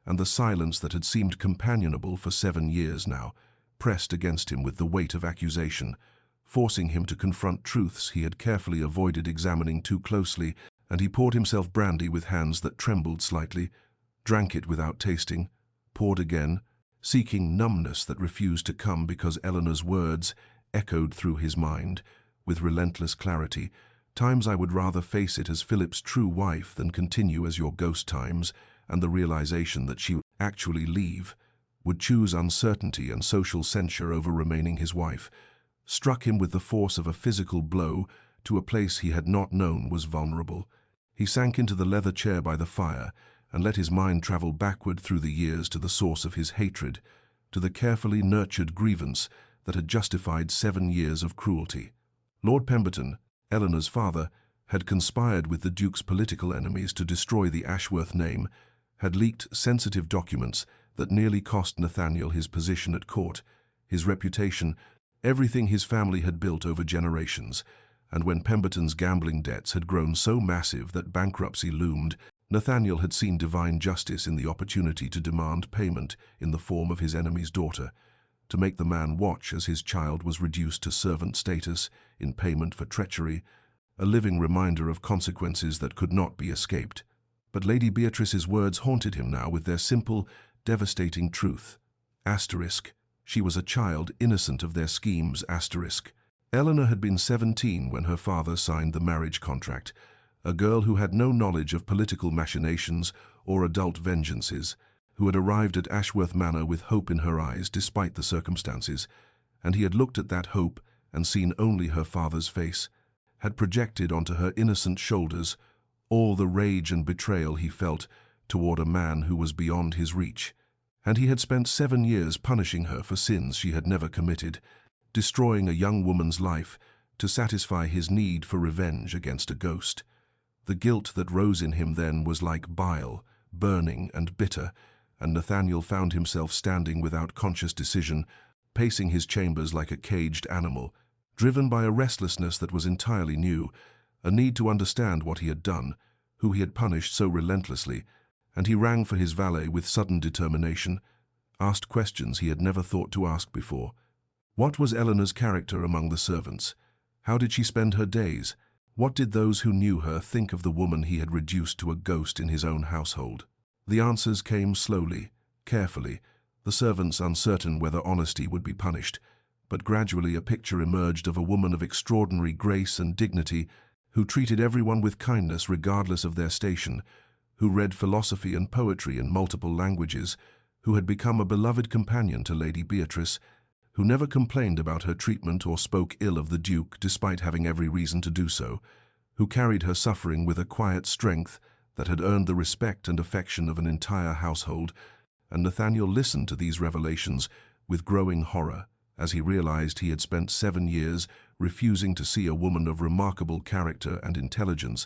and the silence that had seemed companionable for 7 years now pressed against him with the weight of accusation, forcing him to confront truths he had carefully avoided examining too closely, and he poured himself brandy with hands that trembled slightly, drank it without tasting, poured again, seeking numbness that refused to come because Eleanor's words echoed through his mind with relentless clarity. "Times I would rather face it as Philip's true wife than continue as your ghost times," and the realization that she would actually leave, would choose uncertainty and social censure over remaining his wife, struck him with the force of a physical blow to a place he had not known was vulnerable. He sank into the leather chair by the fire and let his mind travel backward through the years to the source of his hatred, to the carefully nurtured grievance that had justified 7 years of cruelty. Lord Pemberton, Eleanor's father, had conspired with the Duke's political enemies to destroy the Ashworth name, had leaked sensitive documents that nearly cost Nathaniel his position at court, his reputation, everything his family had built over generations. And when Pemberton's gambling debts had grown so massive that bankruptcy loomed, Nathaniel had seen divine justice in the opportunity to demand payment in the form of his enemy's daughter, to make the man watch as his child was reduced to servant status in payment for treachery, a living reminder of consequences that could not be escaped. But Lady Beatrice's words haunted him now with their simple, devastating truth. Asterisk. She was a child innocent of their schemes. Asterisk. Eleanor had been 17 when her father signed the marriage contract, a girl who had no knowledge of political machinations or adult vengeances, who had arrived at Ashworth Manor with hope in her eyes despite the circumstances, and he had looked at that hope and seen only her father's face, had projected onto her innocent shoulders all the rage and betrayal he felt toward a man who was beyond his reach, and he had spent 7 years punishing her for sins she had never committed, destroying a young woman's life to satisfy his need for revenge against a ghost. The guilt that rose in him then was like bile, burning and bitter, and Nathaniel found himself standing without conscious decision, pacing his chambers like a caged animal, driven by a restlessness that was entirely new, a need to understand what he had done, who he had punished so relentlessly, and he rang for his valet with sudden determination, asked questions he had never thought to ask before. What was Eleanor's character among the servants? How did she spend her days? What did those who knew her think of the woman he had reduced to a ghost in his own household? The answers came slowly, carefully, the servants uncertain whether honesty would be punished, but gradually a picture emerged of a woman of extraordinary grace and dignity who treated everyone with kindness regardless of their station, who read philosophy and poetry in multiple languages, who had become a beloved companion to Lady Beatrice, who never complained about her treatment or spoke ill of the Duke despite having every reason to do so, who carried her suffering with a quiet strength that had earned the respect and affection of an entire household, and Nathaniel listened to these revelations with growing horror as he realized he had spent 7 years refusing to see a woman of remarkable character and intelligence,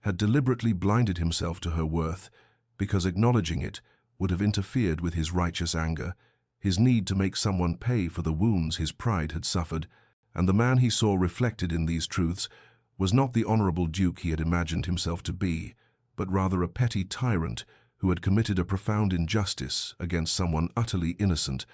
had deliberately blinded himself to her worth because acknowledging it would have interfered with his righteous anger, his need to make someone pay for the wounds his pride had suffered, and the man he saw reflected in these truths was not the honorable Duke he had imagined himself to be, but rather a petty tyrant who had committed a profound injustice against someone utterly innocent,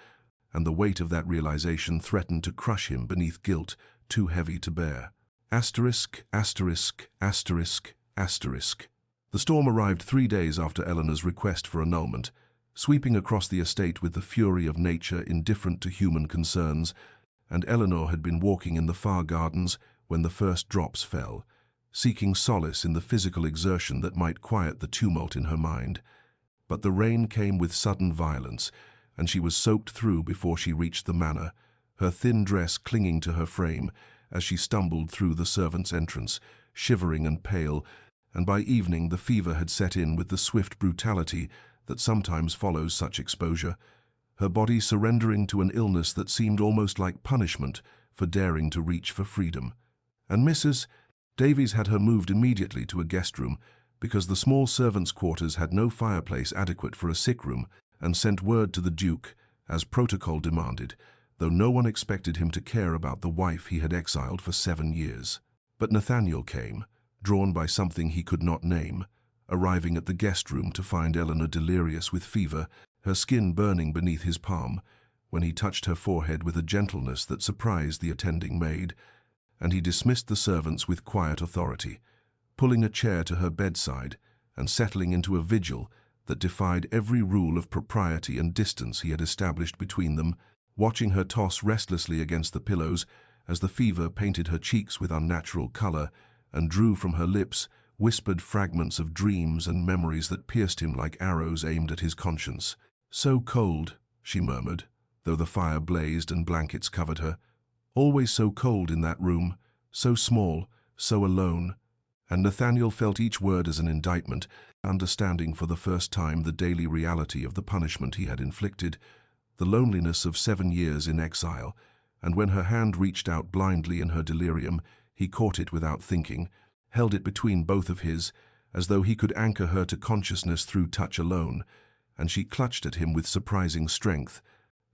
and the weight of that realization threatened to crush him beneath guilt too heavy to bear. Asterisk, asterisk, asterisk, asterisk. The storm arrived 3 days after Eleanor's request for annulment, sweeping across the estate with the fury of nature indifferent to human concerns, and Eleanor had been walking in the far gardens when the first drops fell, seeking solace in the physical exertion that might quiet the tumult in her mind. But the rain came with sudden violence, and she was soaked through before she reached the manor, her thin dress clinging to her frame as she stumbled through the servants' entrance, shivering and pale, and by evening the fever had set in with the swift brutality that sometimes follows such exposure, her body surrendering to an illness that seemed almost like punishment for daring to reach for freedom. And Mrs. Davies had her moved immediately to a guest room because the small servants' quarters had no fireplace adequate for a sick room, and sent word to the Duke, as protocol demanded, though no one expected him to care about the wife he had exiled for 7 years. But Nathaniel came, drawn by something he could not name, arriving at the guest room to find Eleanor delirious with fever, her skin burning beneath his palm, when he touched her forehead with a gentleness that surprised the attending maid, and he dismissed the servants with quiet authority, pulling a chair to her bedside and settling into a vigil that defied every rule of propriety and distance he had established between them, watching her toss restlessly against the pillows as the fever painted her cheeks with unnatural color and drew from her lips whispered fragments of dreams and memories that pierced him like arrows aimed at his conscience. "So cold," she murmured, though the fire blazed and blankets covered her. Always so cold in that room, so small, so alone. And Nathaniel felt each word as an indictment, understanding for the first time the daily reality of the punishment he had inflicted, the loneliness of 7 years in exile. And when her hand reached out blindly in her delirium, he caught it without thinking, held it between both of his, as though he could anchor her to consciousness through touch alone, and she clutched at him with surprising strength,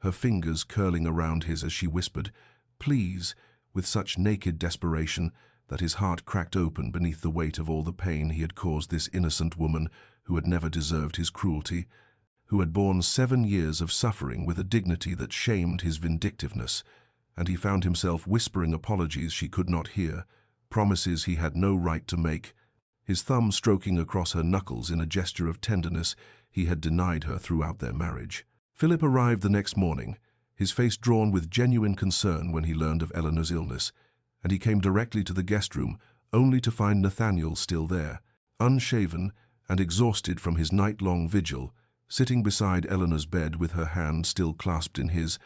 her fingers curling around his as she whispered, "Please," with such naked desperation that his heart cracked open beneath the weight of all the pain he had caused this innocent woman who had never deserved his cruelty, who had borne 7 years of suffering with a dignity that shamed his vindictiveness, and he found himself whispering apologies she could not hear, promises he had no right to make, his thumb stroking across her knuckles in a gesture of tenderness he had denied her throughout their marriage. Philip arrived the next morning, his face drawn with genuine concern when he learned of Eleanor's illness, and he came directly to the guest room, only to find Nathaniel still there, unshaven and exhausted from his night-long vigil, sitting beside Eleanor's bed with her hand still clasped in his,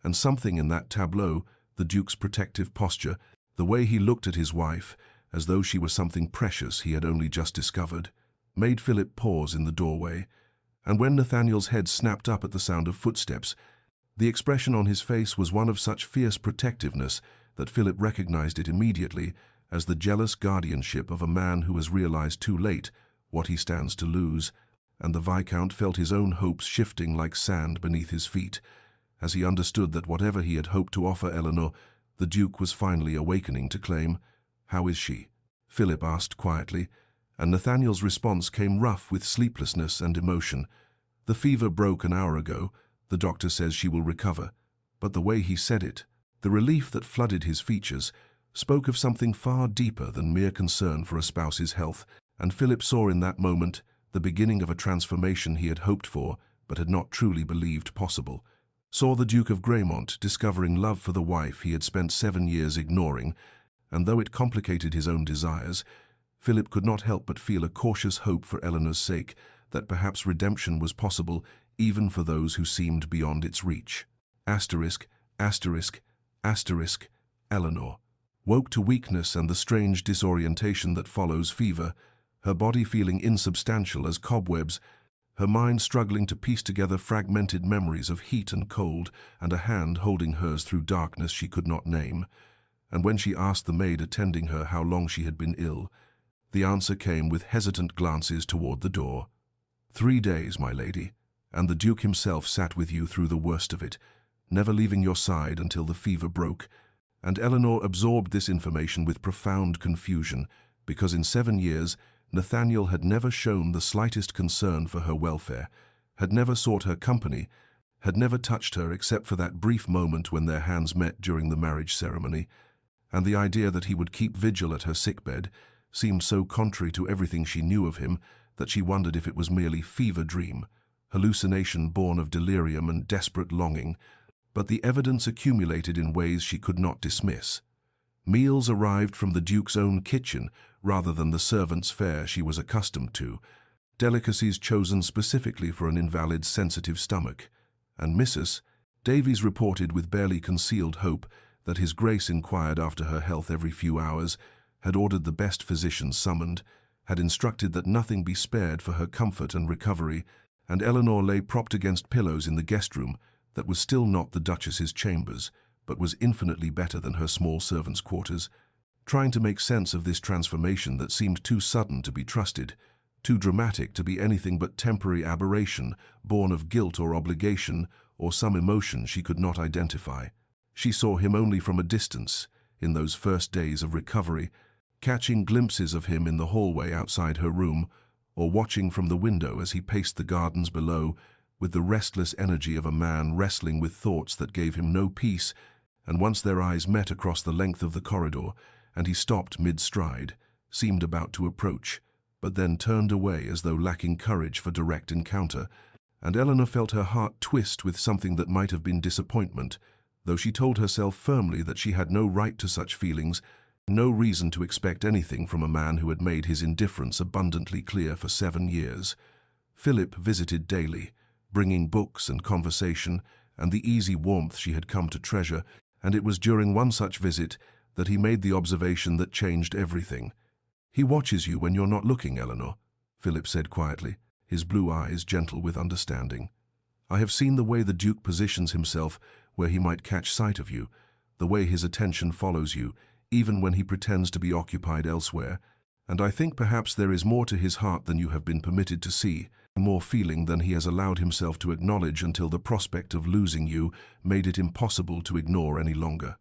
and something in that tableau, the Duke's protective posture, the way he looked at his wife, as though she were something precious he had only just discovered, made Philip pause in the doorway. And when Nathaniel's head snapped up at the sound of footsteps, the expression on his face was one of such fierce protectiveness that Philip recognized it immediately as the jealous guardianship of a man who has realized too late what he stands to lose, and the Viscount felt his own hopes shifting like sand beneath his feet, as he understood that whatever he had hoped to offer Eleanor, the Duke was finally awakening to claim. "How is she?" Philip asked quietly, and Nathaniel's response came rough with sleeplessness and emotion. "The fever broke an hour ago. The doctor says she will recover." But the way he said it, the relief that flooded his features, spoke of something far deeper than mere concern for a spouse's health, and Philip saw in that moment the beginning of a transformation he had hoped for but had not truly believed possible. Saw the Duke of Graymont discovering love for the wife he had spent 7 years ignoring, and though it complicated his own desires, Philip could not help but feel a cautious hope for Eleanor's sake that perhaps redemption was possible even for those who seemed beyond its reach. Asterisk, asterisk, asterisk, Eleanor woke to weakness and the strange disorientation that follows fever, her body feeling insubstantial as cobwebs, her mind struggling to piece together fragmented memories of heat and cold, and a hand holding hers through darkness she could not name. And when she asked the maid attending her how long she had been ill, the answer came with hesitant glances toward the door. 3 days, my lady, and the Duke himself sat with you through the worst of it, never leaving your side until the fever broke. And Eleanor absorbed this information with profound confusion, because in 7 years Nathaniel had never shown the slightest concern for her welfare, had never sought her company, had never touched her except for that brief moment when their hands met during the marriage ceremony, and the idea that he would keep vigil at her sickbed seemed so contrary to everything she knew of him that she wondered if it was merely fever dream, hallucination born of delirium and desperate longing. But the evidence accumulated in ways she could not dismiss. Meals arrived from the Duke's own kitchen rather than the servant's fare she was accustomed to, delicacies chosen specifically for an invalid's sensitive stomach, and Mrs. Davies reported with barely concealed hope that His Grace inquired after her health every few hours, had ordered the best physicians summoned, had instructed that nothing be spared for her comfort and recovery, and Eleanor lay propped against pillows in the guest room that was still not the Duchess's chambers, but was infinitely better than her small servants' quarters, trying to make sense of this transformation that seemed too sudden to be trusted, too dramatic to be anything but temporary aberration, born of guilt or obligation, or some emotion she could not identify. She saw him only from a distance, in those first days of recovery, catching glimpses of him in the hallway outside her room, or watching from the window as he paced the gardens below, with the restless energy of a man wrestling with thoughts that gave him no peace, and once their eyes met across the length of the corridor, and he stopped mid-stride, seemed about to approach, but then turned away as though lacking courage for direct encounter, and Eleanor felt her heart twist with something that might have been disappointment, though she told herself firmly that she had no right to such feelings, no reason to expect anything from a man who had made his indifference abundantly clear for 7 years. Philip visited daily, bringing books and conversation and the easy warmth she had come to treasure, And it was during one such visit that he made the observation that changed everything. "He watches you when you're not looking, Eleanor," Philip said quietly, his blue eyes gentle with understanding. "I have seen the way the Duke positions himself where he might catch sight of you, the way his attention follows you, even when he pretends to be occupied elsewhere, and I think perhaps there is more to his heart than you have been permitted to see, more feeling than he has allowed himself to acknowledge until the prospect of losing you made it impossible to ignore any longer."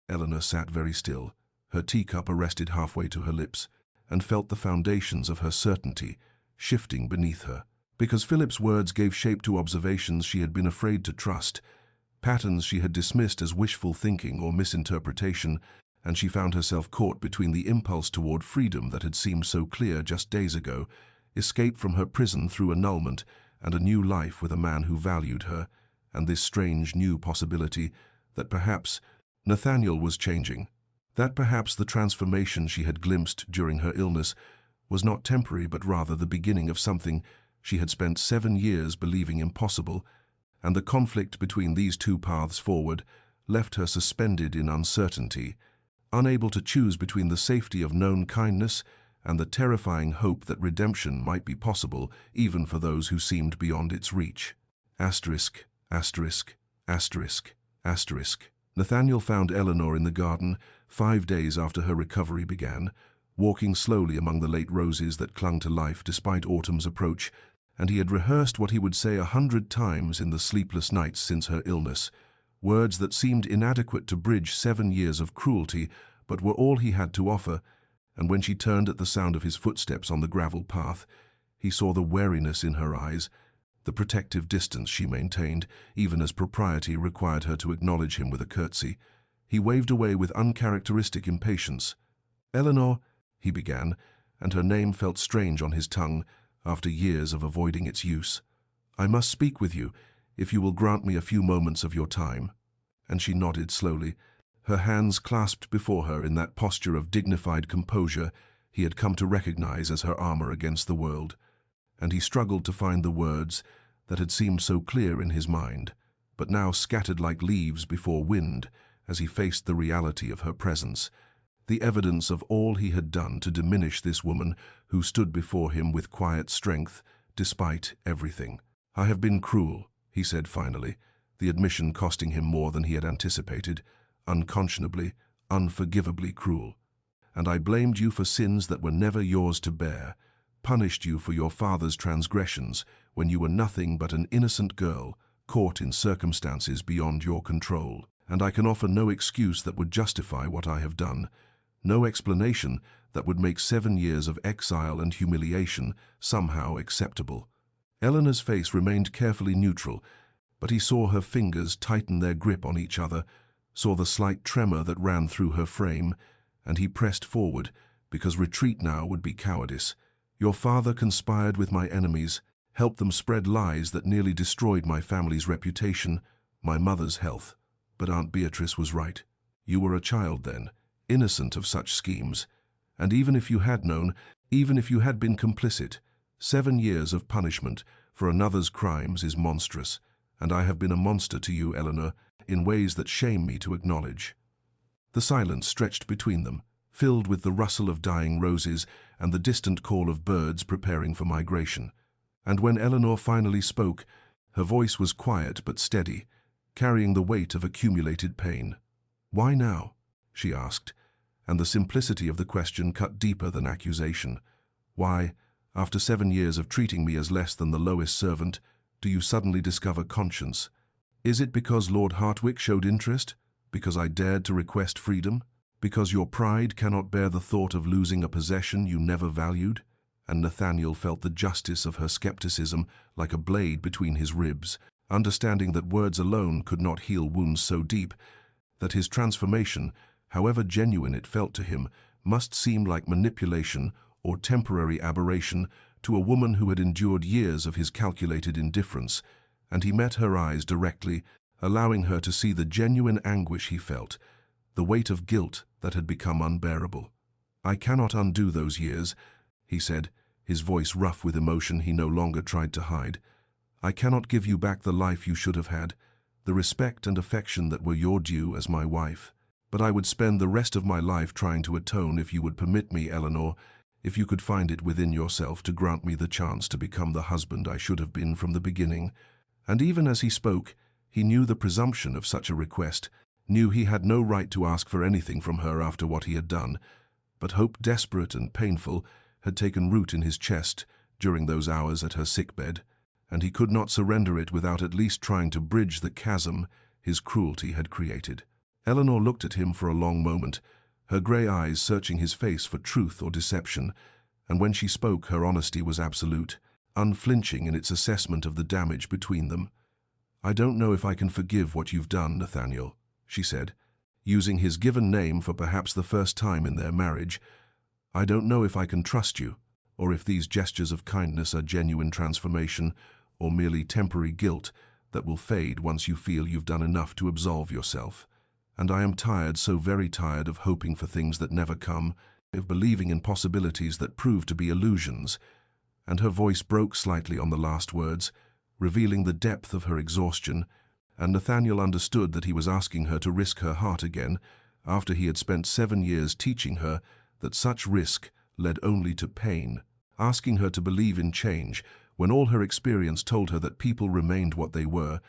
Eleanor sat very still, her teacup arrested halfway to her lips, and felt the foundations of her certainty shifting beneath her. Because Philip's words gave shape to observations she had been afraid to trust, patterns she had dismissed as wishful thinking or misinterpretation, and she found herself caught between the impulse toward freedom that had seemed so clear just days ago, escape from her prison through annulment, and a new life with a man who valued her, and this strange new possibility that perhaps Nathaniel was changing, that perhaps the transformation she had glimpsed during her illness was not temporary but rather the beginning of something she had spent 7 years believing impossible, and the conflict between these two paths forward left her suspended in uncertainty, unable to choose between the safety of known kindness and the terrifying hope that redemption might be possible even for those who seemed beyond its reach. Asterisk, asterisk, asterisk, asterisk. Nathaniel found Eleanor in the garden 5 days after her recovery began, walking slowly among the late roses that clung to life despite autumn's approach, and he had rehearsed what he would say 100 times in the sleepless nights since her illness, words that seemed inadequate to bridge 7 years of cruelty, but were all he had to offer, and when she turned at the sound of his footsteps on the gravel path, he saw the wariness in her eyes, the protective distance she maintained, even as propriety required her to acknowledge him with a curtsy. He waved away with uncharacteristic impatience. "Eleanor," he began, and her name felt strange on his tongue after years of avoiding its use. "I must speak with you, if you will grant me a few moments of your time." And she nodded slowly, her hands clasped before her in that posture of dignified composure he had come to recognize as her armor against the world. And he struggled to find the words that had seemed so clear in his mind, but now scattered like leaves before wind as he faced the reality of her presence, the evidence of all he had done to diminish this woman who stood before him with quiet strength, despite everything. "I have been cruel," he said finally, the admission costing him more than he had anticipated, unconscionably, unforgivably cruel. "And I blamed you for sins that were never yours to bear, punished you for your father's transgressions when you were nothing but an innocent girl caught in circumstances beyond your control. And I can offer no excuse that would justify what I have done, no explanation that would make 7 years of exile and humiliation somehow acceptable." Eleanor's face remained carefully neutral, but he saw her fingers tighten their grip on each other, saw the slight tremor that ran through her frame, and he pressed forward, because retreat now would be cowardice. "Your father conspired with my enemies, helped them spread lies that nearly destroyed my family's reputation, my mother's health. But Aunt Beatrice was right. You were a child then, innocent of such schemes. And even if you had known, even if you had been complicit, 7 years of punishment for another's crimes is monstrous, and I have been a monster to you, Eleanor, in ways that shame me to acknowledge." The silence stretched between them, filled with the rustle of dying roses and the distant call of birds preparing for migration. And when Eleanor finally spoke, her voice was quiet but steady, carrying the weight of accumulated pain. "Why now?" she asked, and the simplicity of the question cut deeper than accusation. "Why, after 7 years of treating me as less than the lowest servant, do you suddenly discover conscience? Is it because Lord Hartwick showed interest? Because I dared to request freedom? Because your pride cannot bear the thought of losing a possession you never valued?" And Nathaniel felt the justice of her skepticism like a blade between his ribs, understanding that words alone could not heal wounds so deep, that his transformation, however genuine it felt to him, must seem like manipulation or temporary aberration to a woman who had endured years of his calculated indifference, and he met her eyes directly, allowing her to see the genuine anguish he felt, the weight of guilt that had become unbearable. "I cannot undo those years," he said, his voice rough with emotion he no longer tried to hide. "I cannot give you back the life you should have had, the respect and affection that were your due as my wife. But I would spend the rest of my life trying to atone if you would permit me, Eleanor, if you could find it within yourself to grant me the chance to become the husband I should have been from the beginning." And even as he spoke, he knew the presumption of such a request, knew he had no right to ask for anything from her after what he had done. But hope, desperate and painful, had taken root in his chest during those hours at her sickbed, and he could not surrender it without at least trying to bridge the chasm his cruelty had created. Eleanor looked at him for a long moment, her grey eyes searching his face for truth or deception, and when she spoke her honesty was absolute, unflinching in its assessment of the damage between them. "I don't know if I can forgive what you've done, Nathaniel," she said, using his given name for perhaps the first time in their marriage. "I don't know if I can trust you, or if these gestures of kindness are genuine transformation, or merely temporary guilt that will fade once you feel you've done enough to absolve yourself. And I am tired, so very tired, of hoping for things that never come, of believing in possibilities that prove to be illusions." And her voice broke slightly on the last words, revealing the depth of her exhaustion, and Nathaniel understood that he was asking her to risk her heart again, after he had spent 7 years teaching her that such risk led only to pain, asking her to believe in change when all her experience told her that people remained what they were,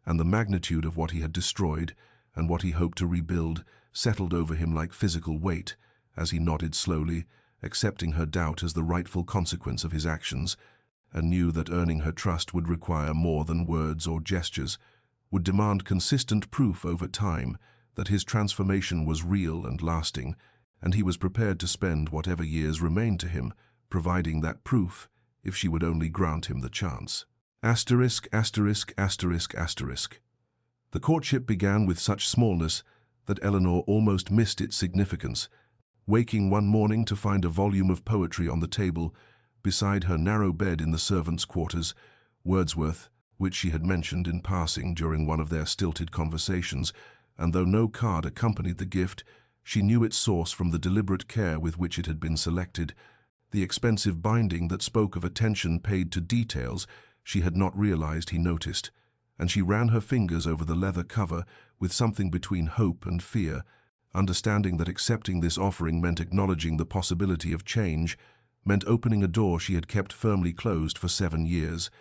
and the magnitude of what he had destroyed and what he hoped to rebuild settled over him like physical weight as he nodded slowly, accepting her doubt as the rightful consequence of his actions, and knew that earning her trust would require more than words or gestures, would demand consistent proof over time that his transformation was real and lasting, and he was prepared to spend whatever years remained to him, providing that proof, if she would only grant him the chance. Asterisk, asterisk, asterisk, asterisk. The courtship began with such smallness that Eleanor almost missed its significance, waking one morning to find a volume of poetry on the table beside her narrow bed in the servants' quarters, Wordsworth, which she had mentioned in passing during one of their stilted conversations, and though no card accompanied the gift, she knew its source from the deliberate care with which it had been selected, the expensive binding that spoke of attention paid to details she had not realized he noticed, and she ran her fingers over the leather cover with something between hope and fear, understanding that accepting this offering meant acknowledging the possibility of change, meant opening a door she had kept firmly closed for 7 years.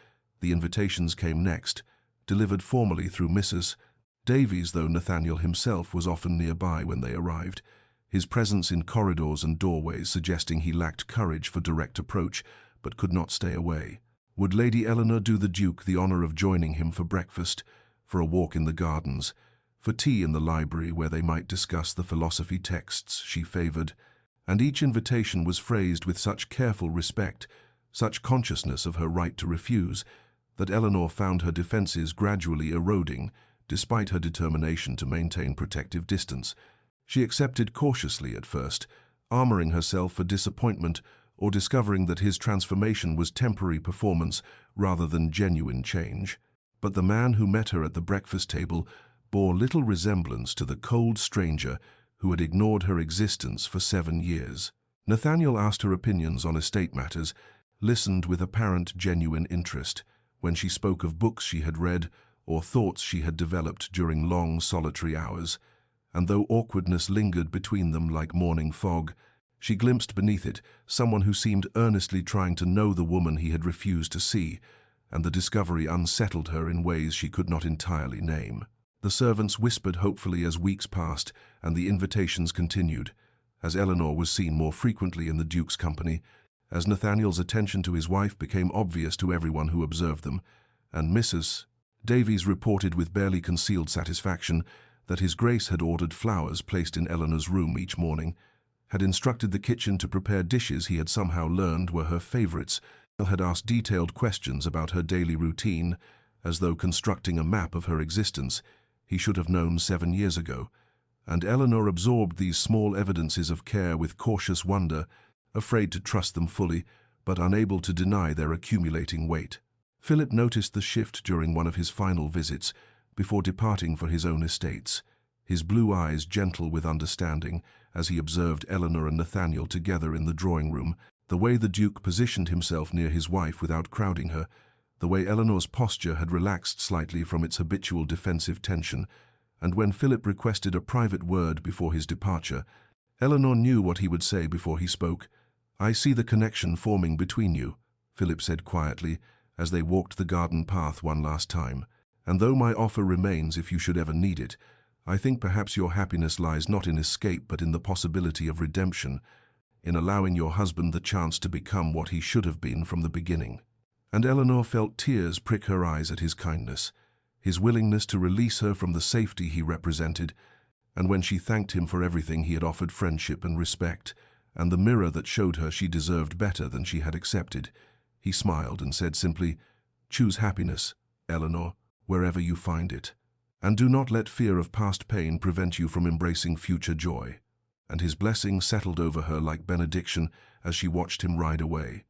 The invitations came next, delivered formally through Mrs. Davies, though Nathaniel himself was often nearby when they arrived, his presence in corridors and doorways suggesting he lacked courage for direct approach, but could not stay away. Would Lady Eleanor do the Duke the honour of joining him for breakfast, for a walk in the gardens, for tea in the library where they might discuss the philosophy texts she favoured? And each invitation was phrased with such careful respect, such consciousness of her right to refuse, that Eleanor found her defences gradually eroding, despite her determination to maintain protective distance. She accepted cautiously at first, armouring herself for disappointment or discovering that his transformation was temporary performance rather than genuine change. But the man who met her at the breakfast table bore little resemblance to the cold stranger who had ignored her existence for 7 years. Nathaniel asked her opinions on estate matters, listened with apparent genuine interest when she spoke of books she had read or thoughts she had developed during long solitary hours, and though awkwardness lingered between them like morning fog, she glimpsed beneath it someone who seemed earnestly trying to know the woman he had refused to see, and the discovery unsettled her in ways she could not entirely name. The servants whispered hopefully as weeks passed and the invitations continued, as Eleanor was seen more frequently in the Duke's company, as Nathaniel's attention to his wife became obvious to everyone who observed them, and Mrs. Davies reported with barely concealed satisfaction that His Grace had ordered flowers placed in Eleanor's room each morning, had instructed the kitchen to prepare dishes he had somehow learned were her favourites, had asked detailed questions about her daily routine, as though constructing a map of her existence he should have known 7 years ago, and Eleanor absorbed these small evidences of care with cautious wonder, afraid to trust them fully, but unable to deny their accumulating weight. Philip noticed the shift during one of his final visits, before departing for his own estates, his blue eyes gentle with understanding as he observed Eleanor and Nathaniel together in the drawing room, the way the Duke positioned himself near his wife without crowding her, The way Eleanor's posture had relaxed slightly from its habitual defensive tension, and when Philip requested a private word before his departure, Eleanor knew what he would say before he spoke. "I see the connection forming between you," Philip said quietly, as they walked the garden path one last time. "And though my offer remains if you should ever need it, I think perhaps your happiness lies not in escape but in the possibility of redemption, in allowing your husband the chance to become what he should have been from the beginning." And Eleanor felt tears prick her eyes at his kindness, his willingness to release her from the safety he represented, and when she thanked him for everything he had offered, friendship and respect, and the mirror that showed her she deserved better than she had accepted, he smiled and said simply, "Choose happiness, Eleanor, wherever you find it, and do not let fear of past pain prevent you from embracing future joy." And his blessing settled over her like benediction as she watched him ride away.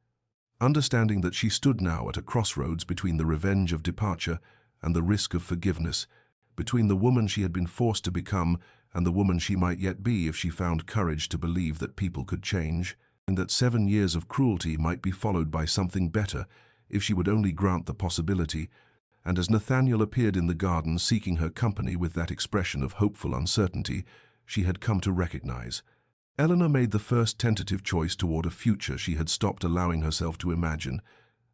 Understanding that she stood now at a crossroads between the revenge of departure and the risk of forgiveness, between the woman she had been forced to become and the woman she might yet be if she found courage to believe that people could change, and that 7 years of cruelty might be followed by something better if she would only grant the possibility, and as Nathaniel appeared in the garden seeking her company with that expression of hopeful uncertainty she had come to recognize, Eleanor made the first tentative choice toward a future she had stopped allowing herself to imagine,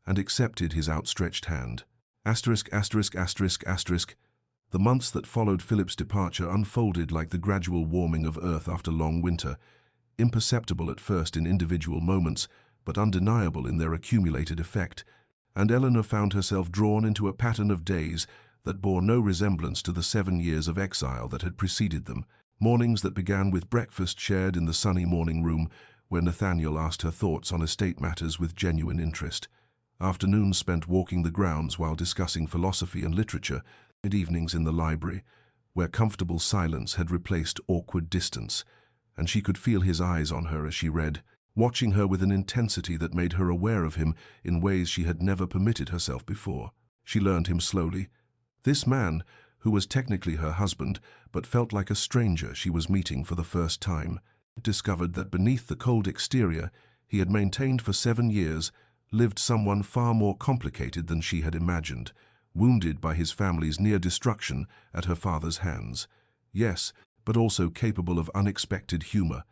and accepted his outstretched hand. *******. The months that followed Philip's departure unfolded like the gradual warming of Earth after long winter, imperceptible at first in individual moments, but undeniable in their accumulated effect, and Eleanor found herself drawn into a pattern of days that bore no resemblance to the 7 years of exile that had preceded them. Mornings that began with breakfast shared in the sunny morning room, where Nathaniel asked her thoughts on estate matters with genuine interest. Afternoons spent walking the grounds while discussing philosophy and literature, and evenings in the library, where comfortable silence had replaced awkward distance, and she could feel his eyes on her as she read, watching her with an intensity that made her aware of him in ways she had never permitted herself before. She learned him slowly. This man, who was technically her husband, but felt like a stranger she was meeting for the first time, discovered that beneath the cold exterior he had maintained for 7 years lived someone far more complicated than she had imagined, wounded by his family's near destruction at her father's hands. Yes, but also capable of unexpected humor,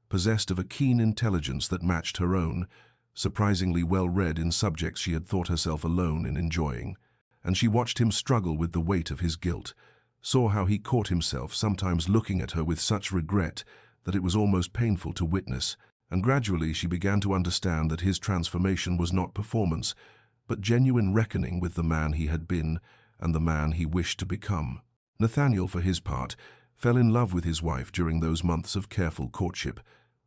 possessed of a keen intelligence that matched her own, surprisingly well read in subjects she had thought herself alone in enjoying. And she watched him struggle with the weight of his guilt, saw how he caught himself sometimes looking at her with such regret that it was almost painful to witness, and gradually she began to understand that his transformation was not performance, but genuine reckoning with the man he had been and the man he wished to become. Nathaniel, for his part, fell in love with his wife during those months of careful courtship,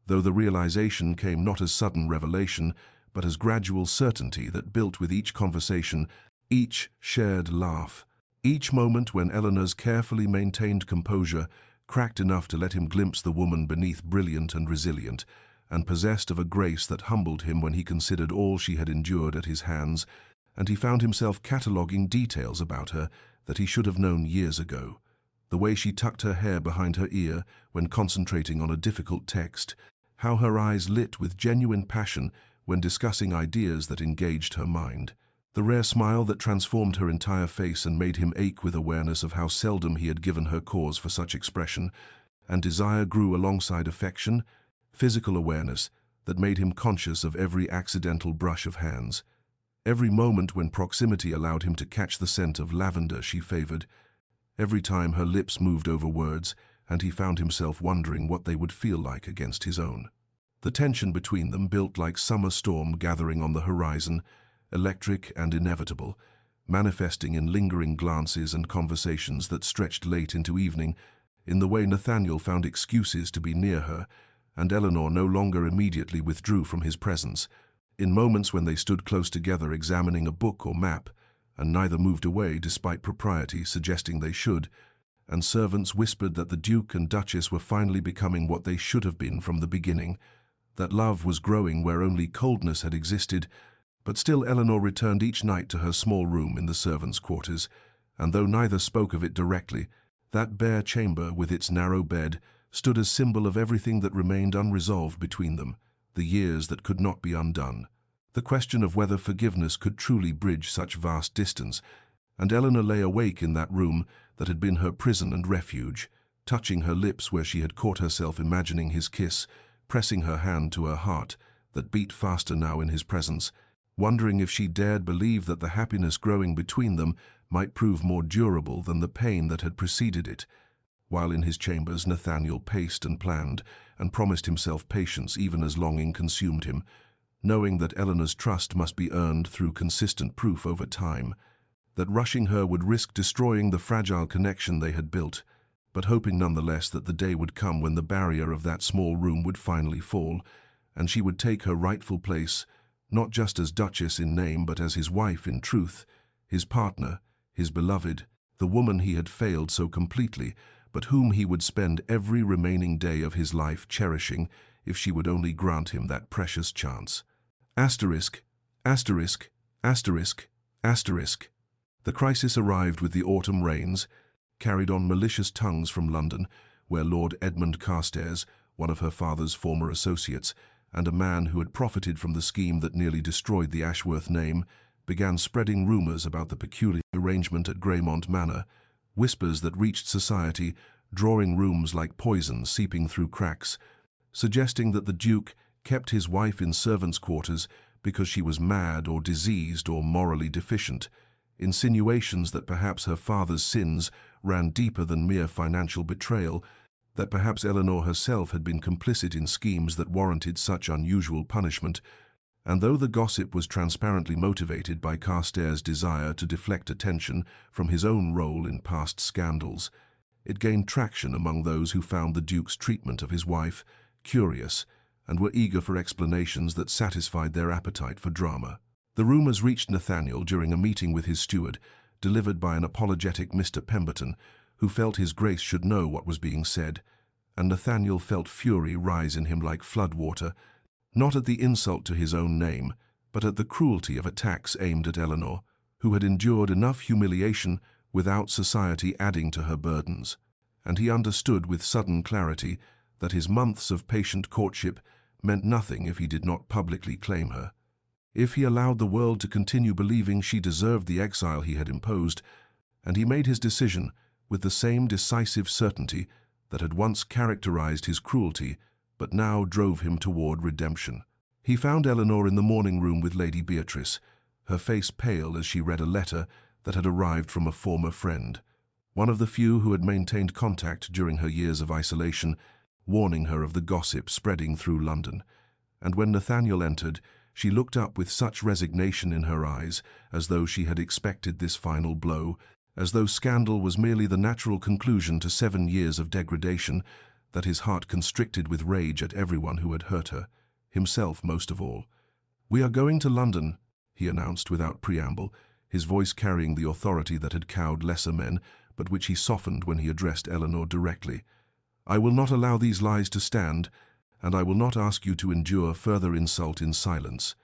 though the realization came not as sudden revelation, but as gradual certainty that built with each conversation, each shared laugh, each moment when Eleanor's carefully maintained composure cracked enough to let him glimpse the woman beneath, brilliant and resilient, and possessed of a grace that humbled him when he considered all she had endured at his hands, and he found himself cataloguing details about her that he should have known years ago. The way she tucked her hair behind her ear when concentrating on a difficult text, how her eyes lit with genuine passion when discussing ideas that engaged her mind. The rare smile that transformed her entire face and made him ache with awareness of how seldom he had given her cause for such expression, and desire grew alongside affection, physical awareness that made him conscious of every accidental brush of hands, every moment when proximity allowed him to catch the scent of lavender she favored, every time her lips moved over words, and he found himself wondering what they would feel like against his own. The tension between them built like summer storm gathering on the horizon, electric and inevitable, manifesting in lingering glances and conversations that stretched late into evening, in the way Nathaniel found excuses to be near her, and Eleanor no longer immediately withdrew from his presence, in moments when they stood close together examining a book or map, and neither moved away despite propriety suggesting they should, and servants whispered that the Duke and Duchess were finally becoming what they should have been from the beginning, that love was growing where only coldness had existed. But still Eleanor returned each night to her small room in the servants' quarters, and though neither spoke of it directly, that bare chamber with its narrow bed stood as symbol of everything that remained unresolved between them, the years that could not be undone. The question of whether forgiveness could truly bridge such vast distance, and Eleanor lay awake in that room that had been her prison and refuge, touching her lips where she had caught herself imagining his kiss, pressing her hand to her heart that beat faster now in his presence, wondering if she dared believe that the happiness growing between them might prove more durable than the pain that had preceded it. While in his chambers, Nathaniel paced and planned, and promised himself patience even as longing consumed him, knowing that Eleanor's trust must be earned through consistent proof over time, that rushing her would risk destroying the fragile connection they had built, but hoping nonetheless that the day would come when the barrier of that small room would finally fall, and she would take her rightful place, not just as Duchess in name but as his wife in truth, his partner, his beloved, the woman he had failed so completely, but whom he would spend every remaining day of his life cherishing if she would only grant him that precious chance. Asterisk, asterisk, asterisk, asterisk. The crisis arrived with the autumn rains, carried on malicious tongues from London, where Lord Edmund Carstairs, one of her father's former associates, and a man who had profited from the scheme that nearly destroyed the Ashworth name, began spreading rumours about the peculiar arrangement at Greymont Manor, whispers that reached society, drawing rooms like poison seeping through cracks, suggesting that the Duke kept his wife in servants' quarters because she was mad or diseased or morally deficient, insinuations that perhaps her father's sins ran deeper than mere financial betrayal, that perhaps Eleanor herself had been complicit in schemes that warranted such unusual punishment, and though the gossip was transparently motivated by Carstairs' desire to deflect attention from his own role in past scandals, it gained traction among those who found the Duke's treatment of his wife curious and were eager for explanations that satisfied their appetite for drama. The rumours reached Nathaniel during a meeting with his steward, delivered by an apologetic Mr. Pemberton, who felt his grace should know what was being said, and Nathaniel felt fury rise in him like floodwater, not at the insult to his own name, but at the cruelty of attacks aimed at Eleanor, who had endured enough humiliation without society adding to her burdens, and he understood with sudden clarity that his months of patient courtship meant nothing if he did not publicly claim her. If he allowed the world to continue believing she deserved the exile he had imposed, and he made his decision with the same decisive certainty that had once characterized his cruelty but now drove him toward redemption. He found Eleanor in the morning room with Lady Beatrice, her face pale as she read a letter that had arrived from a former friend, one of the few who had maintained contact during her years of isolation, warning her of the gossip spreading through London. And when Nathaniel entered, she looked up with such resignation in her eyes, as though she had expected this final blow, as though scandal was merely the natural conclusion to 7 years of degradation, that his heart constricted with rage at everyone who had hurt her, himself most of all. "We are going to London," he announced without preamble, his voice carrying the authority that had cowed lesser men, but which he softened when he addressed Eleanor directly. "I will not allow these lies to stand, and I will not ask you to endure further insult in silence."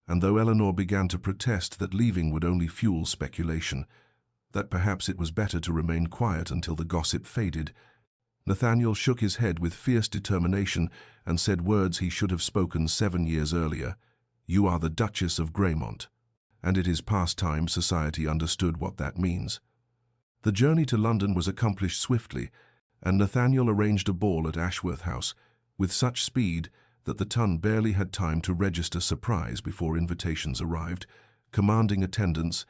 And though Eleanor began to protest that leaving would only fuel speculation, that perhaps it was better to remain quiet until the gossip faded, Nathaniel shook his head with fierce determination and said words he should have spoken 7 years earlier. "You are the Duchess of Greymont, and it is past time society understood what that means." The journey to London was accomplished swiftly, and Nathaniel arranged a ball at Ashworth House with such speed that the ton barely had time to register surprise before invitations arrived, commanding attendance,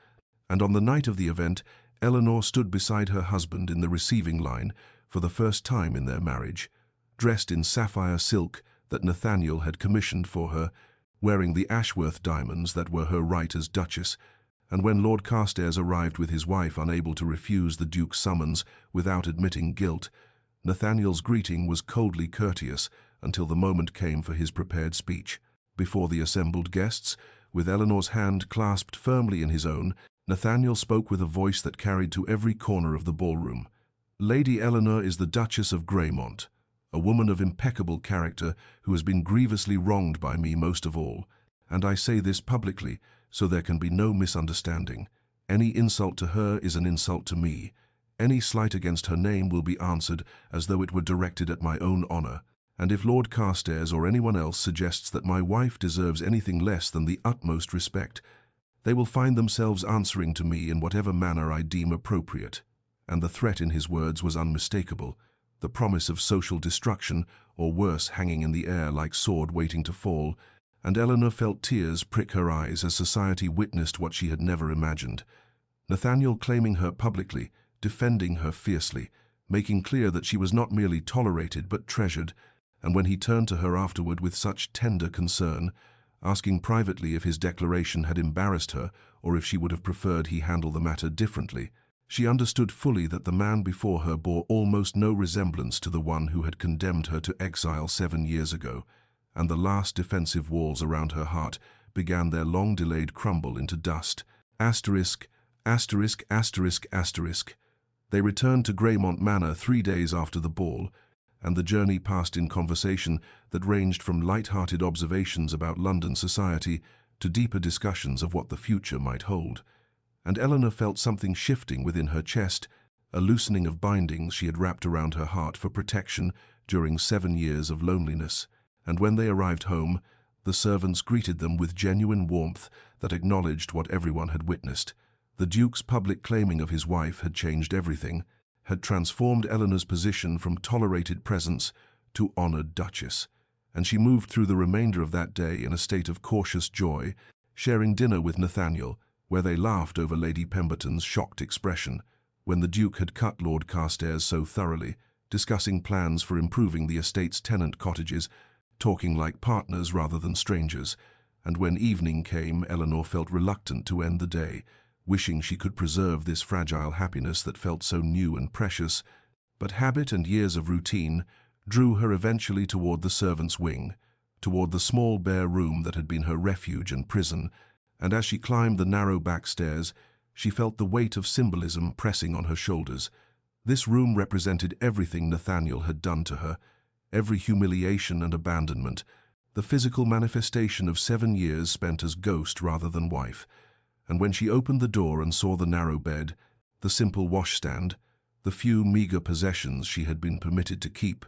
and on the night of the event, Eleanor stood beside her husband in the receiving line for the first time in their marriage, dressed in sapphire silk that Nathaniel had commissioned for her, wearing the Ashworth diamonds that were her right as Duchess, and when Lord Carstairs arrived with his wife unable to refuse the Duke's summons without admitting guilt, Nathaniel's greeting was coldly courteous until the moment came for his prepared speech. Before the assembled guests, with Eleanor's hand clasped firmly in his own, Nathaniel spoke with a voice that carried to every corner of the ballroom. "Lady Eleanor is the Duchess of Greymont, a woman of impeccable character who has been grievously wronged by me most of all, and I say this publicly so there can be no misunderstanding. Any insult to her is an insult to me. Any slight against her name will be answered as though it were directed at my own honor, And if Lord Carstairs or anyone else suggests that my wife deserves anything less than the utmost respect, they will find themselves answering to me in whatever manner I deem appropriate." And the threat in his words was unmistakable, the promise of social destruction, or worse, hanging in the air like sword waiting to fall, and Eleanor felt tears prick her eyes as society witnessed what she had never imagined. Nathaniel claiming her publicly, defending her fiercely, making clear that she was not merely tolerated but treasured, and when he turned to her afterward with such tender concern, asking privately if his declaration had embarrassed her or if she would have preferred he handle the matter differently, she understood fully that the man before her bore almost no resemblance to the one who had condemned her to exile 7 years ago, and the last defensive walls around her heart began their long-delayed crumble into dust. Asterisk, asterisk, asterisk, asterisk. They returned to Greymont Manor 3 days after the ball, and the journey passed in conversation that ranged from light-hearted observations about London society to deeper discussions of what the future might hold. And Eleanor felt something shifting within her chest, a loosening of bindings she had wrapped around her heart for protection during 7 years of loneliness. And when they arrived home, the servants greeted them with genuine warmth that acknowledged what everyone had witnessed. The Duke's public claiming of his wife had changed everything, had transformed Eleanor's position from tolerated presence to honored duchess, and she moved through the remainder of that day in a state of cautious joy, sharing dinner with Nathaniel, where they laughed over Lady Pemberton's shocked expression when the Duke had cut Lord Carstairs so thoroughly, discussing plans for improving the estate's tenant cottages, talking like partners rather than strangers, and when evening came, Eleanor felt reluctant to end the day, wishing she could preserve this fragile happiness that felt so new and precious, but habit and years of routine drew her eventually toward the servants' wing, toward the small bare room that had been her refuge and prison, and as she climbed the narrow back stairs, she felt the weight of symbolism pressing on her shoulders. This room represented everything Nathaniel had done to her, every humiliation and abandonment, the physical manifestation of 7 years spent as ghost rather than wife. And when she opened the door and saw the narrow bed, the simple washstand, the few meager possessions she had been permitted to keep,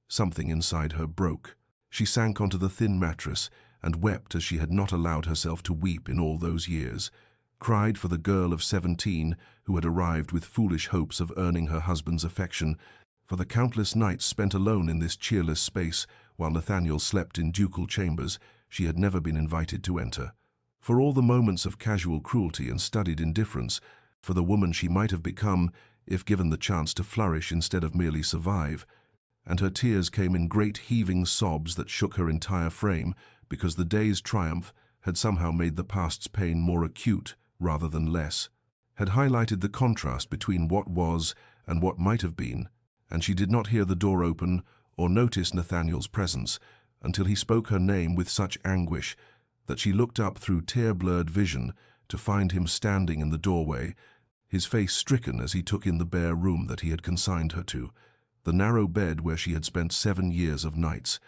something inside her broke. She sank onto the thin mattress and wept as she had not allowed herself to weep in all those years, cried for the girl of 17 who had arrived with foolish hopes of earning her husband's affection, for the countless nights spent alone in this cheerless space while Nathaniel slept in ducal chambers she had never been invited to enter. For all the moments of casual cruelty and studied indifference, for the woman she might have become if given the chance to flourish instead of merely survive, and her tears came in great heaving sobs that shook her entire frame because the day's triumph had somehow made the past's pain more acute rather than less, had highlighted the contrast between what was and what might have been, and she did not hear the door open or notice Nathaniel's presence until he spoke her name with such anguish that she looked up through tear-blurred vision to find him standing in the doorway, his face stricken as he took in the bare room that he had consigned her to, the narrow bed where she had spent 7 years of nights,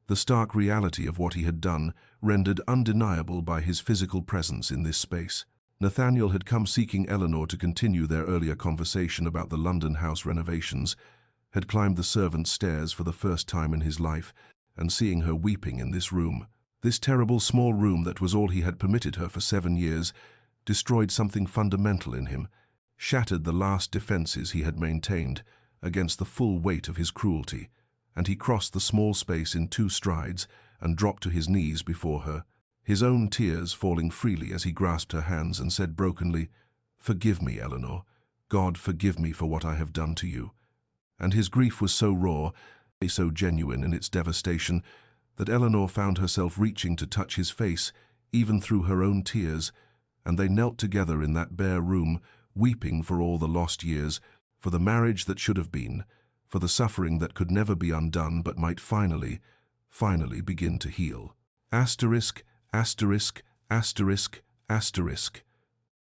the stark reality of what he had done rendered undeniable by his physical presence in this space. Nathaniel had come seeking Eleanor to continue their earlier conversation about the London house renovations, had climbed the servants' stairs for the first time in his life, and seeing her weeping in this room, this terrible small room that was all he had permitted her for 7 years, destroyed something fundamental in him, shattered the last defenses he had maintained against the full weight of his cruelty, and he crossed the small space in 2 strides and dropped to his knees before her, his own tears falling freely as he grasped her hands and said brokenly, "Forgive me, Eleanor. God, forgive me for what I have done to you." And his grief was so raw, so genuine in its devastation, that Eleanor found herself reaching to touch his face, even through her own tears, and they knelt together in that bare room, weeping for all the lost years, for the marriage that should have been, for the suffering that could never be undone but might finally begin to heal. Asterisk, asterisk, asterisk, asterisk.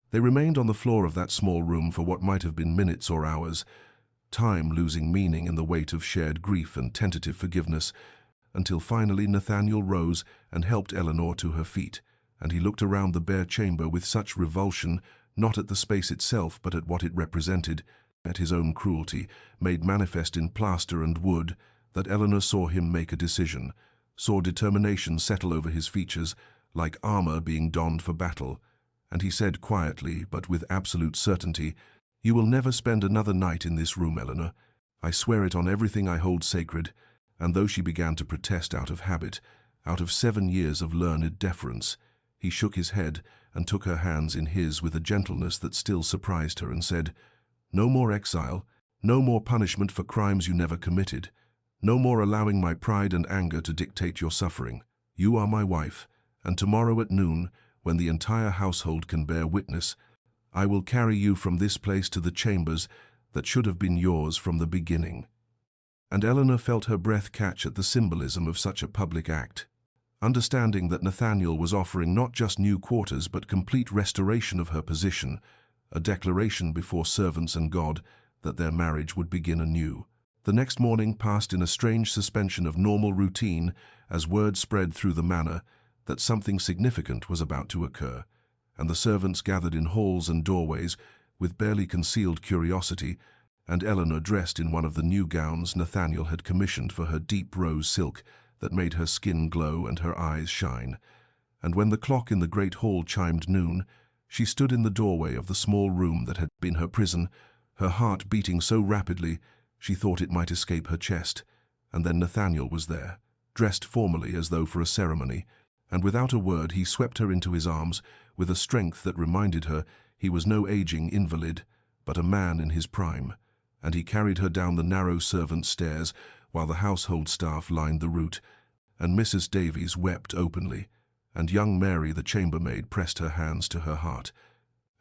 They remained on the floor of that small room for what might have been minutes or hours, time losing meaning in the weight of shared grief and tentative forgiveness, until finally Nathaniel rose and helped Eleanor to her feet, and he looked around the bare chamber with such revulsion, not at the space itself but at what it represented, at his own cruelty, made manifest in plaster and wood, that Eleanor saw him make a decision, saw determination settle over his features, like armor being donned for battle, and he said quietly, but with absolute certainty, "You will never spend another night in this room, Eleanor. I swear it on everything I hold sacred." And though she began to protest out of habit, out of 7 years of learned deference, he shook his head and took her hands in his with a gentleness that still surprised her and said, "No more exile, no more punishment for crimes you never committed, no more allowing my pride and anger to dictate your suffering. You are my wife, and tomorrow at noon, when the entire household can bear witness, I will carry you from this place to the chambers that should have been yours from the beginning." And Eleanor felt her breath catch at the symbolism of such a public act. Understanding that Nathaniel was offering not just new quarters but complete restoration of her position, a declaration before servants and God that their marriage would begin anew. The next morning passed in a strange suspension of normal routine as word spread through the manor that something significant was about to occur, and the servants gathered in halls and doorways with barely concealed curiosity, and Eleanor dressed in one of the new gowns Nathaniel had commissioned for her deep rose silk that made her skin glow and her eyes shine. And when the clock in the great hall chimed noon, she stood in the doorway of the small room that had been her prison, her heart beating so rapidly she thought it might escape her chest. And then Nathaniel was there, dressed formally as though for a ceremony, and without a word he swept her into his arms with a strength that reminded her he was no aging invalid, but a man in his prime, and he carried her down the narrow servant stairs while the household staff lined the route, and Mrs. Davies wept openly, and young Mary, the chambermaid, pressed her hands to her heart.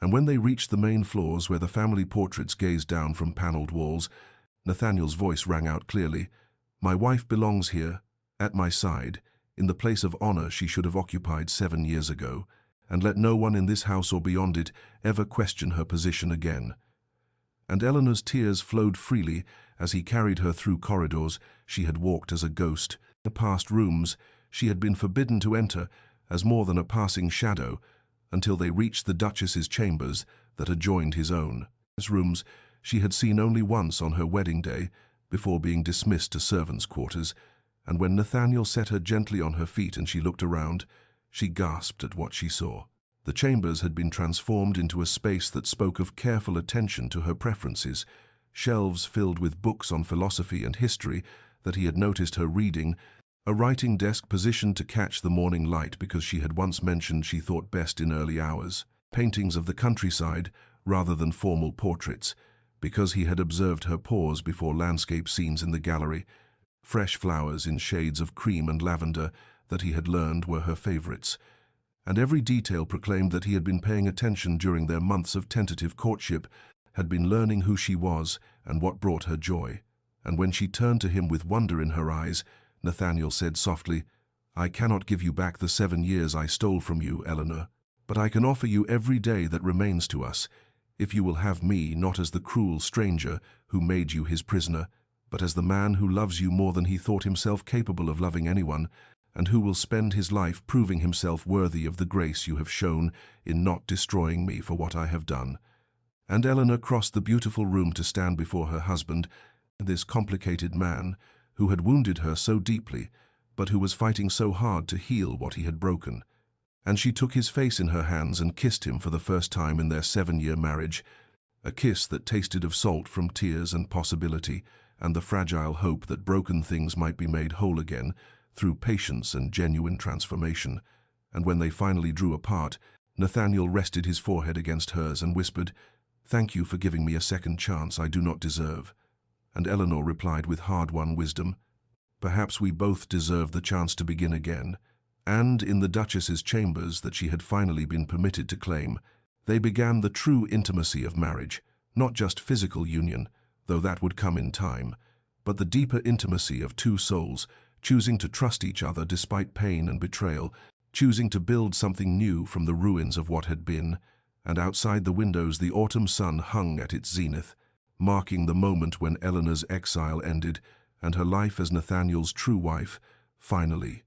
And when they reached the main floors where the family portraits gazed down from panelled walls, Nathaniel's voice rang out clearly, "My wife belongs here, at my side, in the place of honor she should have occupied 7 years ago, and let no one in this house or beyond it ever question her position again." And Eleanor's tears flowed freely as he carried her through corridors she had walked as a ghost, past rooms she had been forbidden to enter as more than a passing shadow, until they reached the Duchess's chambers that adjoined his own. These rooms she had seen only once on her wedding day, before being dismissed to servants' quarters, and when Nathaniel set her gently on her feet and she looked around, she gasped at what she saw. The chambers had been transformed into a space that spoke of careful attention to her preferences, shelves filled with books on philosophy and history that he had noticed her reading, a writing desk positioned to catch the morning light because she had once mentioned she thought best in early hours, paintings of the countryside rather than formal portraits, because he had observed her pause before landscape scenes in the gallery, fresh flowers in shades of cream and lavender that he had learned were her favorites, and every detail proclaimed that he had been paying attention during their months of tentative courtship, had been learning who she was and what brought her joy. And when she turned to him with wonder in her eyes, Nathaniel said softly, "I cannot give you back the 7 years I stole from you, Eleanor, but I can offer you every day that remains to us, if you will have me not as the cruel stranger who made you his prisoner, but as the man who loves you more than he thought himself capable of loving anyone, and who will spend his life proving himself worthy of the grace you have shown in not destroying me for what I have done." And Eleanor crossed the beautiful room to stand before her husband, this complicated man who had wounded her so deeply, but who was fighting so hard to heal what he had broken. And she took his face in her hands and kissed him for the first time in their 7-year marriage, a kiss that tasted of salt from tears and possibility, and the fragile hope that broken things might be made whole again through patience and genuine transformation. And when they finally drew apart, Nathaniel rested his forehead against hers and whispered, "Thank you for giving me a second chance I do not deserve." And Eleanor replied with hard-won wisdom, "Perhaps we both deserve the chance to begin again." And in the Duchess's chambers that she had finally been permitted to claim, they began the true intimacy of marriage, not just physical union, though that would come in time, but the deeper intimacy of two souls, choosing to trust each other despite pain and betrayal, choosing to build something new from the ruins of what had been. And outside the windows the autumn sun hung at its zenith, marking the moment when Eleanor's exile ended and her life as Nathaniel's true wife finally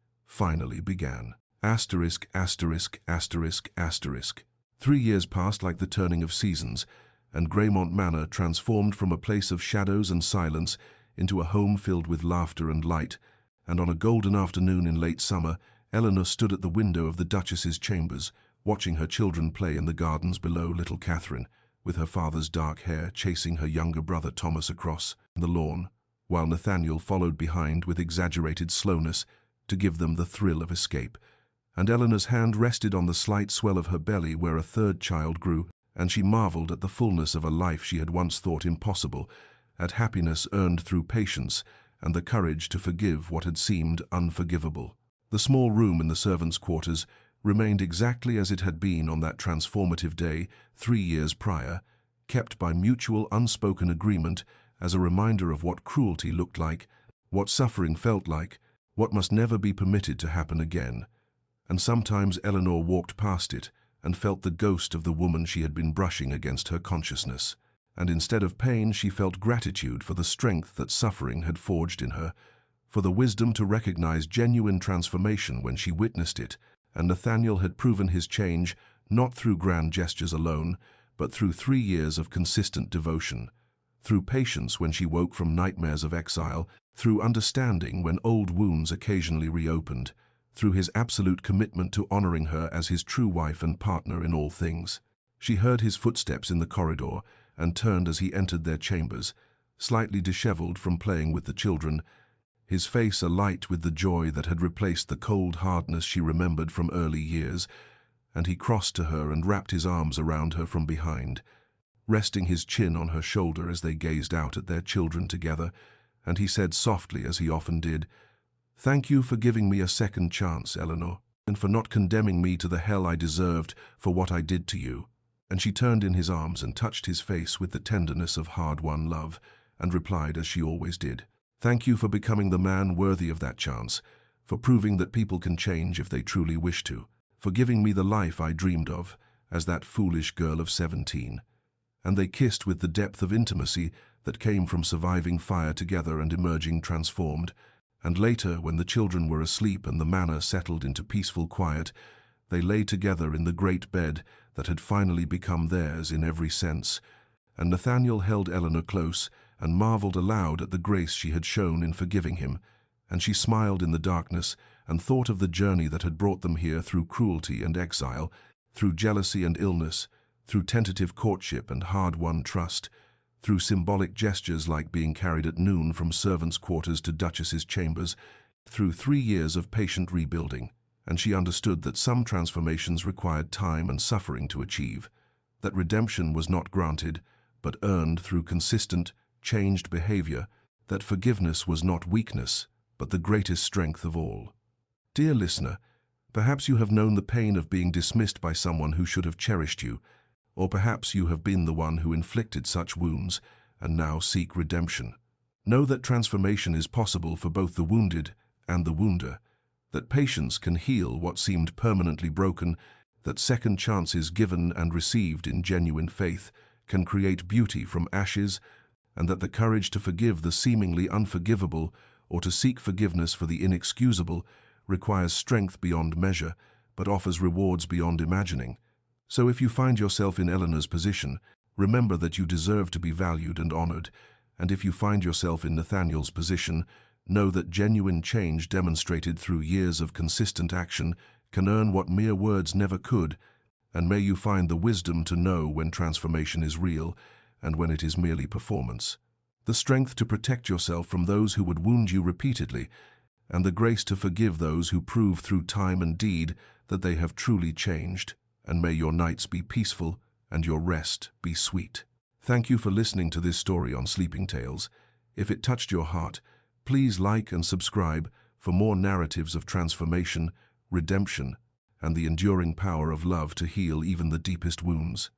began. Asterisk, asterisk, asterisk, asterisk. 3 years passed like the turning of seasons, and Greymont Manor transformed from a place of shadows and silence into a home filled with laughter and light, and on a golden afternoon in late summer, Eleanor stood at the window of the Duchess's chambers, watching her children play in the gardens below little Catherine, with her father's dark hair chasing her younger brother Thomas across the lawn, while Nathaniel followed behind with exaggerated slowness to give them the thrill of escape. And Eleanor's hand rested on the slight swell of her belly where a third child grew, and she marveled at the fullness of a life she had once thought impossible, at happiness earned through patience and the courage to forgive what had seemed unforgivable. The small room in the servants' quarters remained exactly as it had been on that transformative day 3 years prior, kept by mutual unspoken agreement as a reminder of what cruelty looked like, what suffering felt like, what must never be permitted to happen again. And sometimes Eleanor walked past it and felt the ghost of the woman she had been brushing against her consciousness. And instead of pain, she felt gratitude for the strength that suffering had forged in her, for the wisdom to recognize genuine transformation when she witnessed it. And Nathaniel had proven his change not through grand gestures alone, but through 3 years of consistent devotion, through patience when she woke from nightmares of exile, through understanding when old wounds occasionally reopened, through his absolute commitment to honoring her as his true wife and partner in all things. She heard his footsteps in the corridor and turned as he entered their chambers, slightly disheveled from playing with the children, his face alight with the joy that had replaced the cold hardness she remembered from early years, and he crossed to her and wrapped his arms around her from behind, resting his chin on her shoulder as they gazed out at their children together, and he said softly, as he often did, "Thank you for giving me a second chance, Eleanor, and for not condemning me to the hell I deserved for what I did to you." And she turned in his arms and touched his face with the tenderness of hard-won love, and replied as she always did, "Thank you for becoming the man worthy of that chance, for proving that people can change if they truly wish to, for giving me the life I dreamed of as that foolish girl of 17. And they kissed with the depth of intimacy that came from surviving fire together and emerging transformed. And later, when the children were asleep and the manor settled into peaceful quiet, they lay together in the great bed that had finally become theirs in every sense. And Nathaniel held Eleanor close and marveled aloud at the grace she had shown in forgiving him, and she smiled in the darkness and thought of the journey that had brought them here through cruelty and exile, through jealousy and illness, through tentative courtship and hard-won trust, through symbolic gestures like being carried at noon from servants' quarters to Duchess's chambers, through 3 years of patient rebuilding. And she understood that some transformations required time and suffering to achieve, that redemption was not granted, but earned through consistent, changed behavior, that forgiveness was not weakness, but the greatest strength of all. Dear listener, perhaps you have known the pain of being dismissed by someone who should have cherished you, or perhaps you have been the one who inflicted such wounds and now seek redemption. Know that transformation is possible for both the wounded and the wounder, that patience can heal what seemed permanently broken, that second chances given and received in genuine faith can create beauty from ashes, and that the courage to forgive the seemingly unforgivable or to seek forgiveness for the inexcusable requires strength beyond measure, but offers rewards beyond imagining. So if you find yourself in Eleanor's position, remember that you deserve to be valued and honored, and if you find yourself in Nathaniel's position, know that genuine change demonstrated through years of consistent action can earn what mere words never could, and may you find the wisdom to know when transformation is real and when it is merely performance, the strength to protect yourself from those who would wound you repeatedly, and the grace to forgive those who prove through time and deed that they have truly changed. And may your nights be peaceful and your rest be sweet. Thank you for listening to this story on Sleeping Tales. If it touched your heart, please like and subscribe for more narratives of transformation, redemption, and the enduring power of love to heal even the deepest wounds.